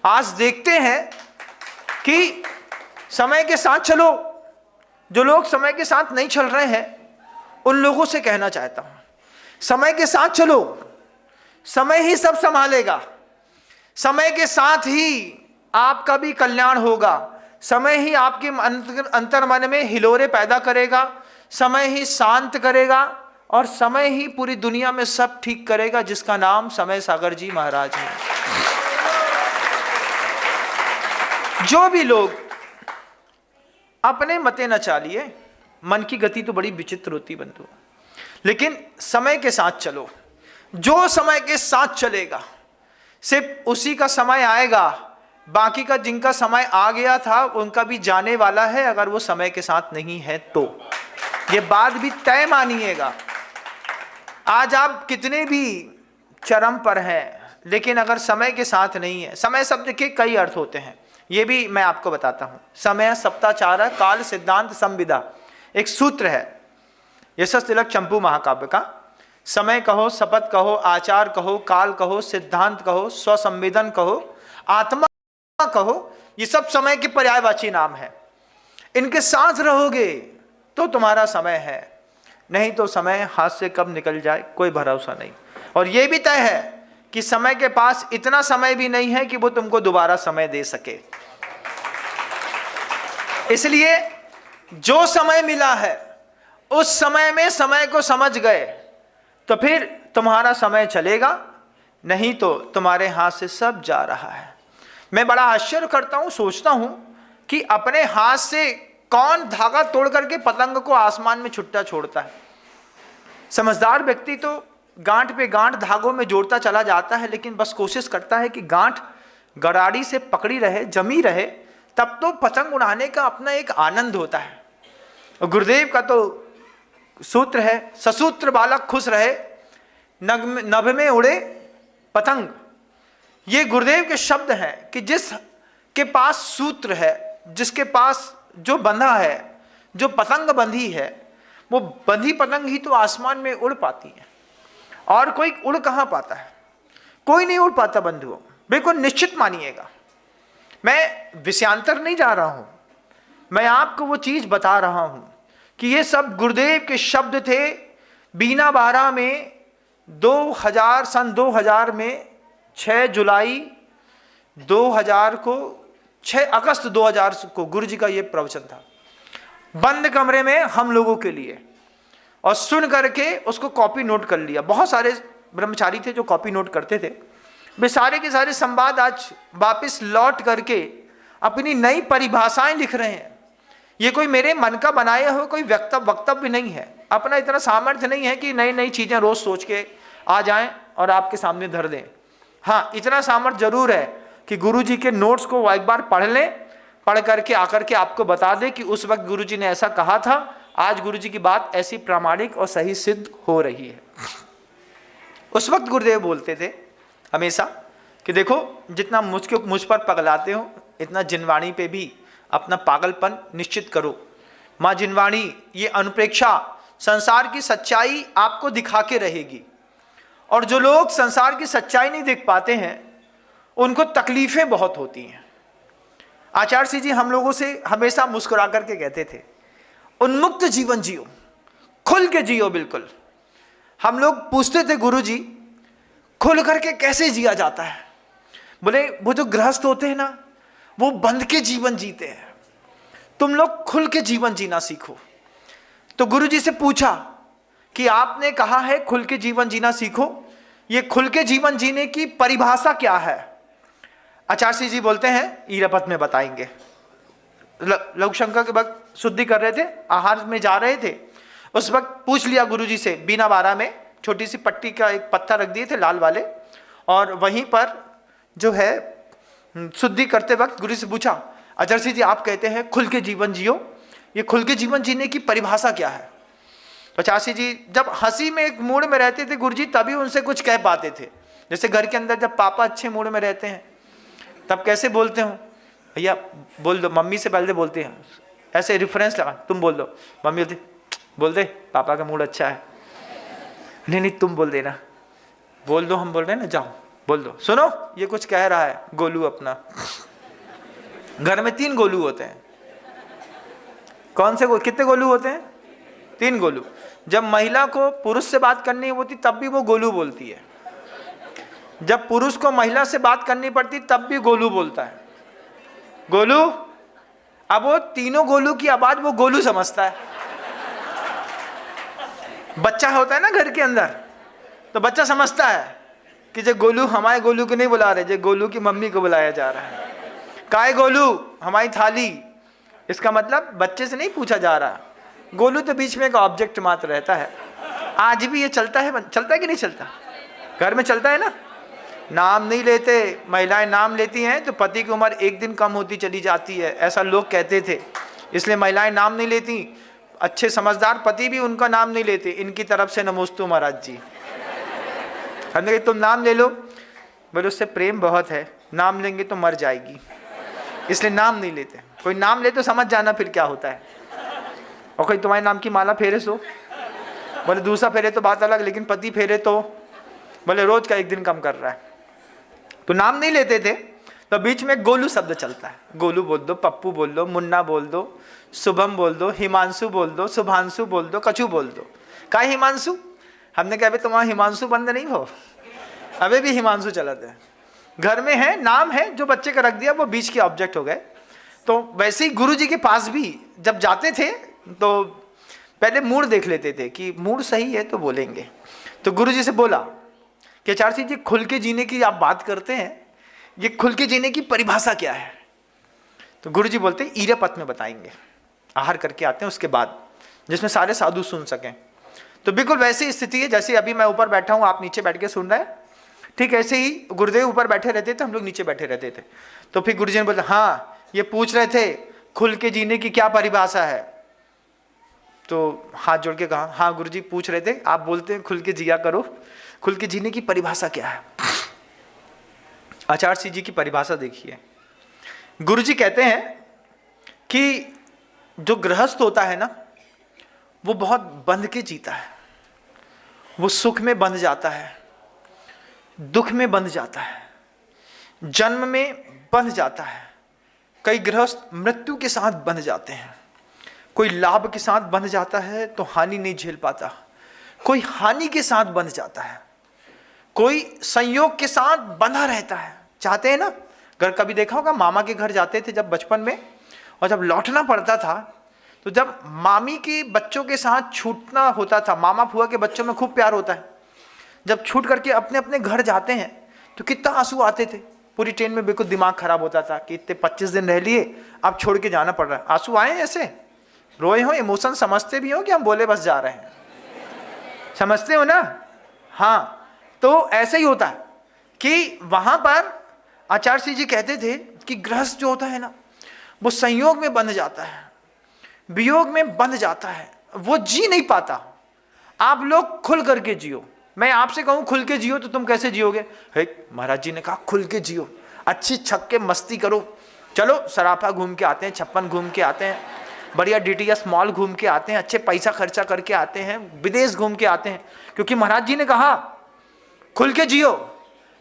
Speaker 1: आज देखते हैं कि समय के साथ चलो, जो लोग समय के साथ नहीं चल रहे हैं उन लोगों से कहना चाहता हूं, समय के साथ चलो, समय ही सब संभालेगा। समय के साथ ही आपका भी कल्याण होगा, समय ही आपके अंतर मन में हिलोरे पैदा करेगा, समय ही शांत करेगा और समय ही पूरी दुनिया में सब ठीक करेगा, जिसका नाम समय सागर जी महाराज है। जो भी लोग अपने मते न चालिए, मन की गति तो बड़ी विचित्र होती बंधु, लेकिन समय के साथ चलो। जो समय के साथ चलेगा सिर्फ उसी का समय आएगा, बाकी का जिनका समय आ गया था उनका भी जाने वाला है, अगर वो समय के साथ नहीं है तो। ये बात भी तय मानिएगा। आज आप कितने भी चरम पर हैं, लेकिन अगर समय के साथ नहीं है, समय शब्द के कई अर्थ होते हैं, ये भी मैं आपको बताता हूं। समय सप्ताचार काल सिद्धांत संविदा, एक सूत्र है यशस तिलक चंपू महाकाव्य का। समय कहो, शपथ कहो, आचार कहो, काल कहो, सिद्धांत कहो, स्वसंवेदन कहो, आत्मा कहो, ये सब समय के पर्यायवाची नाम है। इनके साथ रहोगे तो तुम्हारा समय है, नहीं तो समय हाथ से कब निकल जाए कोई भरोसा नहीं। और यह भी तय है कि समय के पास इतना समय भी नहीं है कि वो तुमको दोबारा समय दे सके। इसलिए जो समय मिला है उस समय में समय को समझ गए तो फिर तुम्हारा समय चलेगा, नहीं तो तुम्हारे हाथ से सब जा रहा है। मैं बड़ा आश्चर्य करता हूं, सोचता हूं कि अपने हाथ से कौन धागा तोड़ करके पतंग को आसमान में छुट्टा छोड़ता है। समझदार व्यक्ति तो गांठ पे गांठ धागों में जोड़ता चला जाता है, लेकिन बस कोशिश करता है कि गांठ गराड़ी से पकड़ी रहे, जमी रहे, तब तो पतंग उड़ाने का अपना एक आनंद होता है। और गुरुदेव का तो सूत्र है, ससूत्र बालक खुश रहे, नभ में उड़े पतंग। ये गुरुदेव के शब्द हैं कि जिस के पास सूत्र है, जिसके पास जो बंधा है, जो पतंग बंधी है, वो बंधी पतंग ही तो आसमान में उड़ पाती है, और कोई उड़ कहाँ पाता है? कोई नहीं उड़ पाता बंधुओं, बिल्कुल निश्चित मानिएगा। मैं विषयांतर नहीं जा रहा हूं, मैं आपको वो चीज बता रहा हूं कि ये सब गुरुदेव के शब्द थे। बीना बारा में 2000 में 6 जुलाई 2000 को 6 अगस्त 2000 को गुरु जी का ये प्रवचन था, बंद कमरे में हम लोगों के लिए, और सुन करके उसको कॉपी नोट कर लिया। बहुत सारे ब्रह्मचारी थे जो कॉपी नोट करते थे। वे सारे के सारे संवाद आज वापस लौट करके अपनी नई परिभाषाएं लिख रहे हैं। ये कोई मेरे मन का बनाया हुआ कोई वक्तव्य नहीं है, अपना इतना सामर्थ्य नहीं है कि नई नई चीजें रोज सोच के आ जाएं और आपके सामने धर दें। हाँ, इतना सामर्थ्य जरूर है कि गुरुजी के नोट्स को वो एक बार पढ़ लें, पढ़ करके आकर के आपको बता दे कि उस वक्त गुरुजी ने ऐसा कहा था, आज गुरुजी की बात ऐसी प्रामाणिक और सही सिद्ध हो रही है। उस वक्त गुरुदेव बोलते थे हमेशा कि देखो, जितना मुझ पर पगलाते हो, इतना जिनवाणी पे भी अपना पागलपन निश्चित करो। माँ जिनवाणी ये अनुप्रेक्षा संसार की सच्चाई आपको दिखा के रहेगी, और जो लोग संसार की सच्चाई नहीं देख पाते हैं उनको तकलीफें बहुत होती हैं। आचार्य श्री जी हम लोगों से हमेशा मुस्कुरा करके कहते थे, उन्मुक्त जीवन जियो, खुल के जियो। बिल्कुल हम लोग पूछते थे, गुरु जी खुल करके कैसे जिया जाता है? बोले वो जो गृहस्थ होते हैं ना, वो बंद के जीवन जीते हैं, तुम लोग खुल के जीवन जीना सीखो। तो गुरु जी से पूछा कि आपने कहा है खुल के जीवन जीना सीखो, ये खुल के जीवन जीने की परिभाषा क्या है? आचार्य जी बोलते हैं ईरापत में बताएंगे। लघु शंका के वक्त शुद्धि कर रहे थे, आहार में जा रहे थे, उस वक्त पूछ लिया गुरुजी से, बिना बारा में छोटी सी पट्टी का एक पत्थर रख दिए थे लाल वाले, और वहीं पर जो है शुद्धि करते वक्त गुरु से पूछा, आचार्य जी आप कहते हैं खुल के जीवन जियो, ये खुल के जीवन जीने की परिभाषा क्या है? तो आचार्य जी जब हंसी में एक मूड में रहते थे गुरुजी, तभी उनसे कुछ कह पाते थे। जैसे घर के अंदर जब पापा अच्छे मूड में रहते हैं तब कैसे बोलते हो, भैया बोल दो, मम्मी से पहले बोलते हैं, ऐसे रेफरेंस लगा, तुम बोल दो, मम्मी बोलती बोल दे पापा का मूड अच्छा है, नहीं तुम बोल देना, बोल दो हम बोल रहे हैं ना, जाओ बोल दो, सुनो ये कुछ कह रहा है गोलू अपना। घर में 3 गोलू होते हैं। कौन से कितने गोलू होते हैं? 3 गोलू। जब महिला को पुरुष से बात करनी होती तब भी वो गोलू बोलती है, जब पुरुष को महिला से बात करनी पड़ती तब भी गोलू बोलता है, गोलू। अब वो तीनों गोलू की आवाज वो गोलू समझता है। बच्चा होता है ना घर के अंदर, तो बच्चा समझता है कि जो गोलू हमारे गोलू को नहीं बुला रहे, जो गोलू की मम्मी को बुलाया जा रहा है। काय गोलू हमारी थाली, इसका मतलब बच्चे से नहीं पूछा जा रहा, गोलू तो बीच में एक ऑब्जेक्ट मात्र रहता है। आज भी ये चलता है कि नहीं चलता? घर में चलता है ना। नाम नहीं लेते, महिलाएं नाम लेती हैं तो पति की उम्र 1 दिन कम होती चली जाती है, ऐसा लोग कहते थे, इसलिए महिलाएं नाम नहीं लेती। अच्छे समझदार पति भी उनका नाम नहीं लेते। इनकी तरफ से नमोस्तु महाराज जी। हमने कहा तुम नाम ले लो, बोले उससे प्रेम बहुत है, नाम लेंगे तो मर जाएगी, इसलिए नाम नहीं लेते। कोई नाम ले तो समझ जाना फिर क्या होता है। और कोई तुम्हारे नाम की माला फेरे सो, बोले दूसरा फेरे तो बात अलग, लेकिन पति फेरे तो बोले रोज का 1 दिन कम कर रहा है। तो नाम नहीं लेते थे, तो बीच में गोलू शब्द चलता है। गोलू बोल दो, पप्पू बोल दो, मुन्ना बोल दो, शुभम बोल दो, हिमांशु बोल दो, शुभांशु बोल दो, कछु बोल दो। का हिमांशु? हमने कहा तुम्हारा हिमांशु बंद नहीं हो, अबे भी हिमांशु चलाते हैं। घर में है, नाम है, जो बच्चे का रख दिया वो बीच के ऑब्जेक्ट हो गए। तो वैसे ही गुरु जी के पास भी जब जाते थे तो पहले मूड देख लेते थे कि मूड सही है तो बोलेंगे। तो गुरु जी से बोला कि आचार्य जी खुल के जीने की आप बात करते हैं, ये खुल के जीने की परिभाषा क्या है? तो गुरु जी बोलते हैं ईरापत में बताएंगे, आहार करके आते हैं उसके बाद, जिसमें सारे साधु सुन सकें। तो बिल्कुल वैसी स्थिति है जैसे अभी मैं ऊपर बैठा हूँ, आप नीचे बैठ के सुन रहे हैं, ठीक ऐसे ही गुरुदेव ऊपर बैठे रहते थे, हम लोग नीचे बैठे रहते थे। तो फिर गुरु जी ने बोला हाँ ये पूछ रहे थे खुल के जीने की क्या परिभाषा है? तो हाथ जोड़ के कहा हाँ गुरु जी पूछ रहे थे, आप बोलते हैं खुल के जिया करो, खुल के जीने की परिभाषा क्या है? आचार्य जी की परिभाषा देखिए। गुरु जी कहते हैं कि जो गृहस्थ होता है ना वो बहुत बंध के जीता है, वो सुख में बंध जाता है, दुख में बंध जाता है, जन्म में बंध जाता है। कई गृहस्थ मृत्यु के साथ बंध जाते हैं, कोई लाभ के साथ बंध जाता है तो हानि नहीं झेल पाता, कोई हानि के साथ बंध जाता है, कोई संयोग के साथ बंधा रहता है। चाहते हैं ना, घर कभी देखा होगा मामा के घर जाते थे जब बचपन में, और जब लौटना पड़ता था तो जब मामी के बच्चों के साथ छूटना होता था, मामा फुआ के बच्चों में खूब प्यार होता है, जब छूट करके अपने अपने घर जाते हैं तो कितना आंसू आते थे। पूरी ट्रेन में बिल्कुल दिमाग खराब होता था कि इतने 25 दिन रह लिए, अब छोड़ के जाना पड़ रहा है। आंसू आए ऐसे, रोए हो, इमोशन समझते भी हो कि हम बोले बस जा रहे हैं, समझते हो ना? हाँ, तो ऐसे ही होता है कि वहां पर आचार्य जी कहते थे कि गृहस्थ जो होता है ना वो संयोग में बंध जाता है, वियोग में बंध जाता है, वो जी नहीं पाता। आप लोग खुल करके जियो। मैं आपसे कहूं खुल के जियो तो तुम कैसे जियोगे? महाराज जी ने कहा खुल के जियो, अच्छी छक्के मस्ती करो, चलो सराफा घूम के आते हैं, 56 घूम के आते हैं, बढ़िया DTS मॉल घूम के आते हैं, अच्छे पैसा खर्चा करके आते हैं, विदेश घूम के आते हैं, क्योंकि महाराज जी ने कहा खुल के जियो।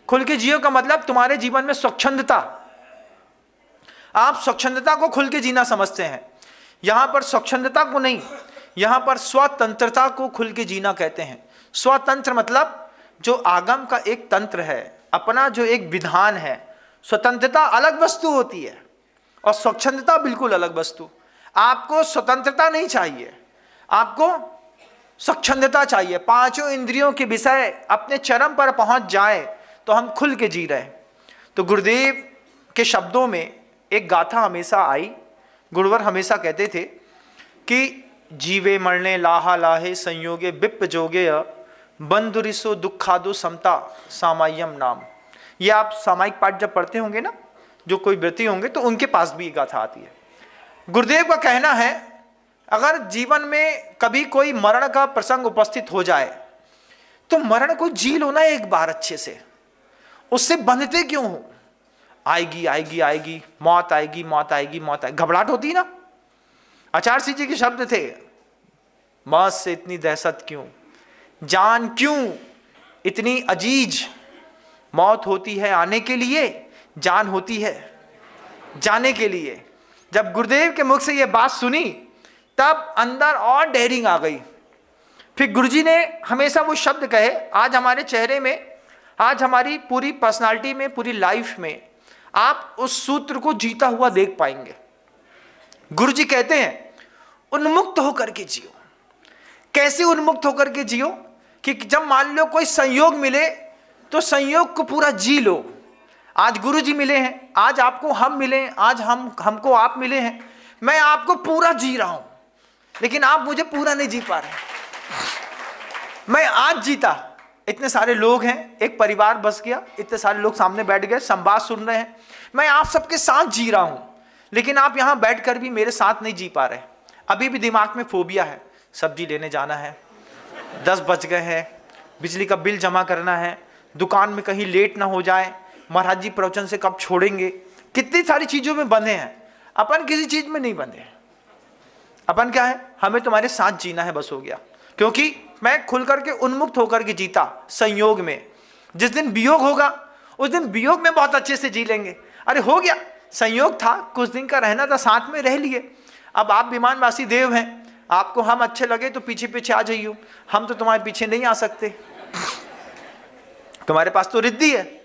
Speaker 1: खुल के जियो का मतलब तुम्हारे जीवन में स्वच्छंदता, आप स्वच्छंदता को खुल के जीना समझते हैं। यहां पर स्वच्छंदता को नहीं, यहां पर स्वतंत्रता को खुल के जीना कहते हैं। स्वतंत्र मतलब जो आगम का एक तंत्र है, अपना जो एक विधान है। स्वतंत्रता अलग वस्तु होती है और स्वच्छंदता बिल्कुल अलग वस्तु। आपको स्वतंत्रता नहीं चाहिए, आपको स्वच्छंदता चाहिए, पांचों इंद्रियों के विषय अपने चरम पर पहुंच जाए तो हम खुल के जी रहे हैं। तो गुरुदेव के शब्दों में एक गाथा हमेशा आई। गुरुवर हमेशा कहते थे कि जीवे मरने लाहा लाहे संयोगे विप जोगे बंधुरिसो दुखादो समता सामायम नाम। ये आप सामायिक पाठ जब पढ़ते होंगे ना, जो कोई व्रती होंगे तो उनके पास भी ये गाथा आती है। गुरुदेव का कहना है अगर जीवन में कभी कोई मरण का प्रसंग उपस्थित हो जाए तो मरण को जी लो ना एक बार अच्छे से, उससे बंधते क्यों हो? आएगी आएगी आएगी, मौत आएगी मौत आएगी मौत आएगी, घबराहट होती ना। आचार्य सिंह जी के शब्द थे, मौत से इतनी दहशत क्यों, जान क्यों इतनी अजीज। मौत होती है आने के लिए, जान होती है जाने के लिए। जब गुरुदेव के मुख से यह बात सुनी तब अंदर और डेयरिंग आ गई। फिर गुरुजी ने हमेशा वो शब्द कहे, आज हमारे चेहरे में, आज हमारी पूरी पर्सनालिटी में, पूरी लाइफ में आप उस सूत्र को जीता हुआ देख पाएंगे। गुरुजी कहते हैं उन्मुक्त होकर के जियो। कैसे उन्मुक्त होकर के जियो? कि जब मान लो कोई संयोग मिले तो संयोग को पूरा जी लो। आज गुरुजी मिले हैं, आज आपको हम मिले, आज हमको आप मिले हैं, मैं आपको पूरा जी रहा हूं, लेकिन आप मुझे पूरा नहीं जी पा रहे। मैं आज जीता, इतने सारे लोग हैं, एक परिवार बस गया, इतने सारे लोग सामने बैठ गए, संवाद सुन रहे हैं, मैं आप सबके साथ जी रहा हूं, लेकिन आप यहां बैठकर भी मेरे साथ नहीं जी पा रहे। अभी भी दिमाग में फोबिया है, सब्जी लेने जाना है, 10 बज गए हैं, बिजली का बिल जमा करना है, दुकान में कहीं लेट ना हो जाए, महाराज जी प्रवचन से कब छोड़ेंगे। कितनी सारी चीजों में बंधे हैं, अपन किसी चीज में नहीं बंधे। अपन क्या है, हमें तुम्हारे साथ जीना है, बस हो गया। क्योंकि मैं खुल करके उन्मुक्त होकर के जीता संयोग में। जिस दिन वियोग होगा उस दिन वियोग में बहुत अच्छे से जी लेंगे। अरे हो गया, संयोग था, कुछ दिन का रहना था, साथ में रह लिए। अब आप विमानवासी देव हैं, आपको हम अच्छे लगे तो पीछे पीछे आ जाइए, हम तो तुम्हारे पीछे नहीं आ सकते। तुम्हारे पास तो रिद्धि है,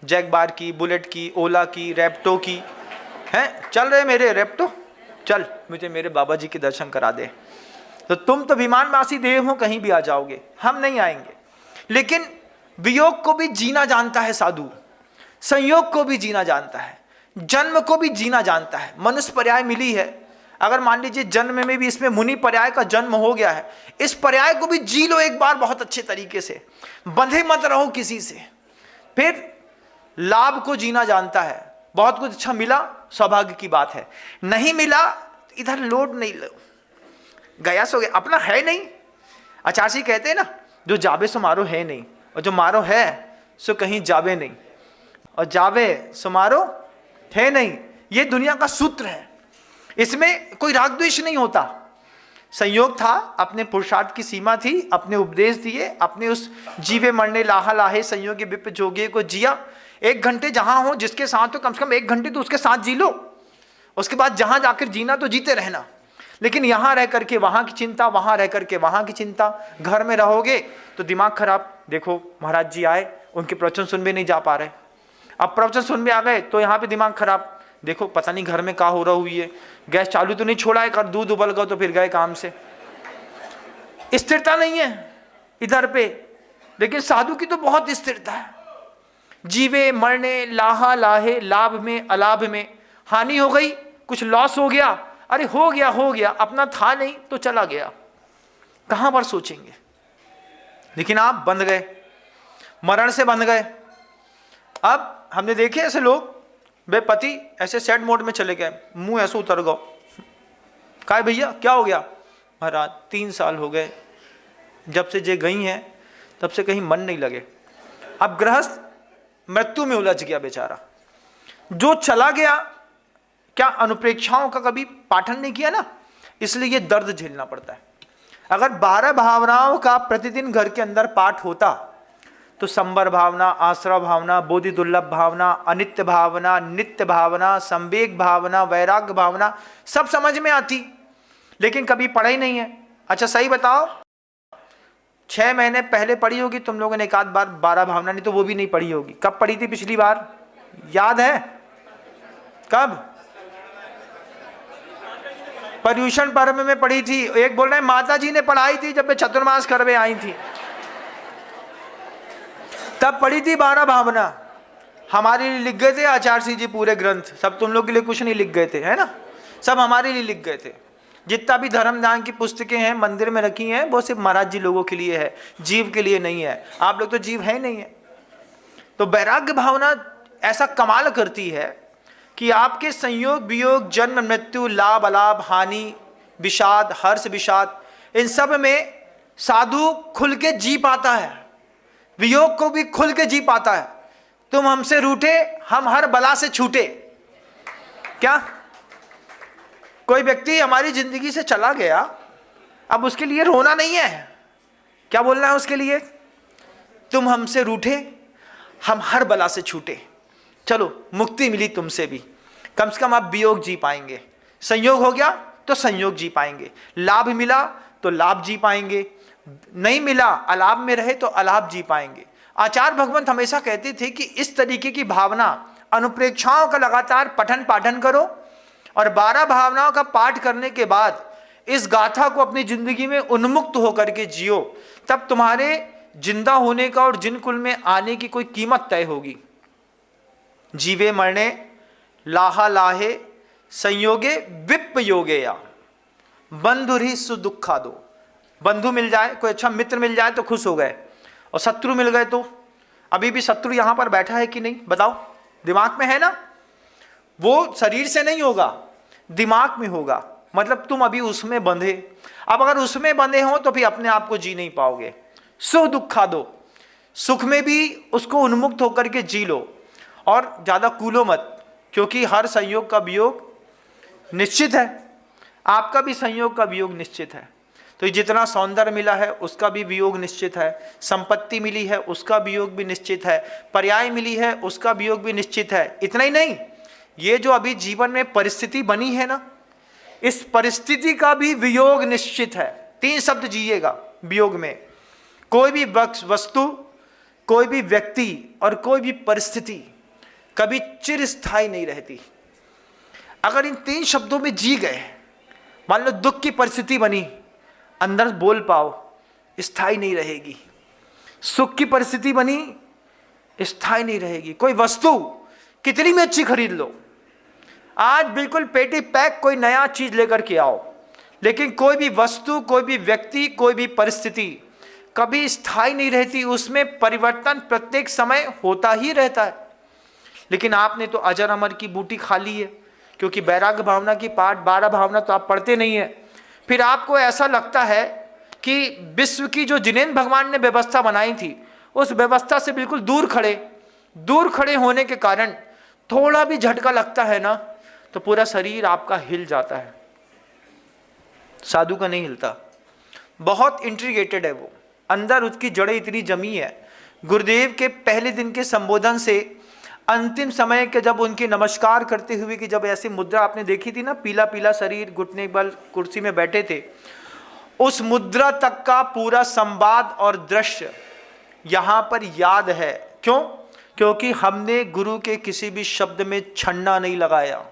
Speaker 1: जैगबार की, बुलेट की, ओला की, रैप्टो की हैं, चल रहे मेरे रैप्टो, चल मुझे मेरे बाबा जी के दर्शन करा दे। तो तुम तो विमानवासी देव हो, कहीं भी आ जाओगे, हम नहीं आएंगे। लेकिन वियोग को भी जीना जानता है साधु, संयोग को भी जीना जानता है, जन्म को भी जीना जानता है। मनुष्य पर्याय मिली है, अगर मान लीजिए जन्म में भी इसमें मुनि पर्याय का जन्म हो गया है, इस पर्याय को भी जी लो एक बार बहुत अच्छे तरीके से, बंधे मत रहो किसी से। फिर लाभ को जीना जानता है, बहुत कुछ अच्छा मिला सौभाग्य की बात है, नहीं मिला इधर लोड नहीं लो, गया सो गया, अपना है नहीं। आचार्य जी कहते हैं ना, जो जावे सो मारो है नहीं, और जो मारो है सो कहीं जावे नहीं, और जावे सो मारो है नहीं। ये दुनिया का सूत्र है, इसमें कोई राग द्वेष नहीं होता। संयोग था, अपने पुरुषार्थ की सीमा थी, अपने उपदेश दिए, अपने उस जीवे मरने लाहा लाहे संयोगी विप जोगे को जिया। 1 घंटे जहां हो, जिसके साथ हो, कम से कम 1 घंटे तो उसके साथ जी लो। उसके बाद जहां जाकर जीना तो जीते रहना। लेकिन यहां रह करके वहां की चिंता, वहां रह करके वहां की चिंता, घर में रहोगे तो दिमाग खराब। देखो महाराज जी आए, उनके प्रवचन सुन भी नहीं जा पा रहे, अब प्रवचन सुन भी आ गए तो यहाँ पे दिमाग खराब। देखो पता नहीं घर में क्या हो रहा हुई है, गैस चालू तो नहीं छोड़ा है, कर दूध उबल गया तो फिर गए काम से। स्थिरता नहीं है इधर पे, लेकिन साधु की तो बहुत स्थिरता है। जीवे मरने लाहा लाहे, लाभ में अलाभ में, हानि हो गई, कुछ लॉस हो गया, अरे हो गया, अपना था नहीं तो चला गया, कहां पर सोचेंगे। लेकिन आप बंध गए, मरण से बंध गए। अब हमने देखे ऐसे लोग, वे पति ऐसे सैड मोड में चले गए, मुंह ऐसे उतर गो, कहा भैया क्या हो गया? महाराज 3 साल हो गए जब से जे गई हैं, तब से कहीं मन नहीं लगे। अब गृहस्थ मृत्यु में उलझ गया बेचारा, जो चला गया, क्या अनुप्रेक्षाओं का कभी पाठन नहीं किया ना, इसलिए ये दर्द झेलना पड़ता है। अगर 12 भावनाओं का प्रतिदिन घर के अंदर पाठ होता तो संबर भावना, आश्रय भावना, बोधि दुर्लभ भावना, अनित्य भावना, नित्य भावना, संवेग भावना, वैराग्य भावना सब समझ में आती, लेकिन कभी पढ़ा ही नहीं है। अच्छा सही बताओ, 6 महीने पहले पढ़ी होगी तुम लोगों ने एक आध बार 12 भावना, नहीं तो वो भी नहीं पढ़ी होगी। कब पढ़ी थी पिछली बार, याद है? कब? पर्यूषण पर्व में पढ़ी थी, एक बोल रहे हैं माता जी ने पढ़ाई थी जब वे चतुर्मास करवे आई थी, तब पढ़ी थी 12 भावना। हमारे लिए लिख गए थे आचार्य सिंह जी पूरे ग्रंथ, सब तुम लोग के लिए कुछ नहीं लिख गए थे, है ना, सब हमारे लिए लिख गए थे। जितना भी धर्म दान की पुस्तकें हैं मंदिर में रखी हैं वो सिर्फ महाराज जी लोगों के लिए है, जीव के लिए नहीं है। आप लोग तो जीव है नहीं है। तो वैराग्य भावना ऐसा कमाल करती है कि आपके संयोग वियोग जन्म मृत्यु लाभ अलाभ हानि विषाद हर्ष विषाद इन सब में साधु खुल के जी पाता है, वियोग को भी खुल के जी पाता है। तुम हमसे रूठे हम हर बला से छूटे। क्या कोई व्यक्ति हमारी जिंदगी से चला गया, अब उसके लिए रोना नहीं है, क्या बोलना है उसके लिए? तुम हमसे रूठे हम हर बला से छूटे। चलो मुक्ति मिली तुमसे भी, कम से कम आप वियोग जी पाएंगे। संयोग हो गया तो संयोग जी पाएंगे, लाभ मिला तो लाभ जी पाएंगे, नहीं मिला अलाभ में रहे तो अलाभ जी पाएंगे। आचार्य भगवंत हमेशा कहते थे कि इस तरीके की भावना अनुप्रेक्षाओं का लगातार पठन पाठन करो और 12 भावनाओं का पाठ करने के बाद इस गाथा को अपनी जिंदगी में उन्मुक्त होकर के जियो, तब तुम्हारे जिंदा होने का और जिन कुल में आने की कोई कीमत तय होगी। जीवे मरणे लाहा लाहे संयोगे विप योगे या बंधुरी सुदुखा दो। बंधु मिल जाए, कोई अच्छा मित्र मिल जाए तो खुश हो गए, और शत्रु मिल गए तो? अभी भी शत्रु यहां पर बैठा है कि नहीं बताओ? दिमाग में है ना, वो शरीर से नहीं होगा, दिमाग में होगा। मतलब तुम अभी उसमें बंधे। अब अगर उसमें बंधे हो तो फिर अपने आप को जी नहीं पाओगे। सुख दुखा दो, सुख में भी उसको उन्मुक्त होकर के जी लो और ज्यादा कूलो मत, क्योंकि हर संयोग का वियोग निश्चित है, आपका भी संयोग का वियोग निश्चित है। तो जितना सौंदर्य मिला है उसका भी वियोग निश्चित है, संपत्ति मिली है उसका वियोग भी निश्चित है, पर्याय मिली है उसका वियोग भी निश्चित है। इतना ही नहीं, ये जो अभी जीवन में परिस्थिति बनी है ना, इस परिस्थिति का भी वियोग निश्चित है। 3 शब्द जिएगा वियोग में। कोई भी वस्तु, कोई भी व्यक्ति और कोई भी परिस्थिति कभी चिरस्थायी नहीं रहती। अगर इन 3 शब्दों में जी गए, मान लो दुख की परिस्थिति बनी, अंदर बोल पाओ, स्थायी नहीं रहेगी। सुख की परिस्थिति बनी, स्थायी नहीं रहेगी। कोई वस्तु कितनी भी अच्छी खरीद लो, आज बिल्कुल पेटी पैक कोई नया चीज लेकर के आओ, लेकिन कोई भी वस्तु, कोई भी व्यक्ति, कोई भी परिस्थिति कभी स्थायी नहीं रहती। उसमें परिवर्तन प्रत्येक समय होता ही रहता है। लेकिन आपने तो अजर अमर की बूटी खा ली है, क्योंकि वैराग्य भावना की पाठ 12 भावना तो आप पढ़ते नहीं है। फिर आपको ऐसा लगता है कि विश्व की जो जिनेन्द्र भगवान ने व्यवस्था बनाई थी, उस व्यवस्था से बिल्कुल दूर खड़े होने के कारण थोड़ा भी झटका लगता है ना, तो पूरा शरीर आपका हिल जाता है। साधु का नहीं हिलता, बहुत इंट्रीगेटेड है वो, अंदर उसकी जड़ें इतनी जमी है। गुरुदेव के पहले दिन के संबोधन से अंतिम समय के जब उनकी नमस्कार करते हुए कि जब ऐसी मुद्रा आपने देखी थी ना, पीला पीला शरीर, घुटने बल कुर्सी में बैठे थे, उस मुद्रा तक का पूरा संवाद और दृश्य यहाँ पर याद है। क्यों? क्योंकि हमने गुरु के किसी भी शब्द में छन्ना नहीं लगाया।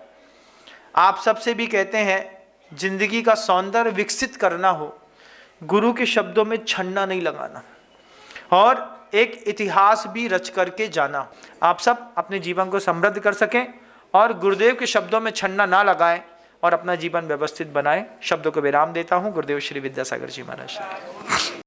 Speaker 1: आप सबसे भी कहते हैं जिंदगी का सौंदर्य विकसित करना हो, गुरु के शब्दों में छन्ना नहीं लगाना और एक इतिहास भी रच करके जाना। आप सब अपने जीवन को समृद्ध कर सकें और गुरुदेव के शब्दों में छन्ना ना लगाएं और अपना जीवन व्यवस्थित बनाएं। शब्दों को विराम देता हूं। गुरुदेव श्री विद्यासागर जी महाराज।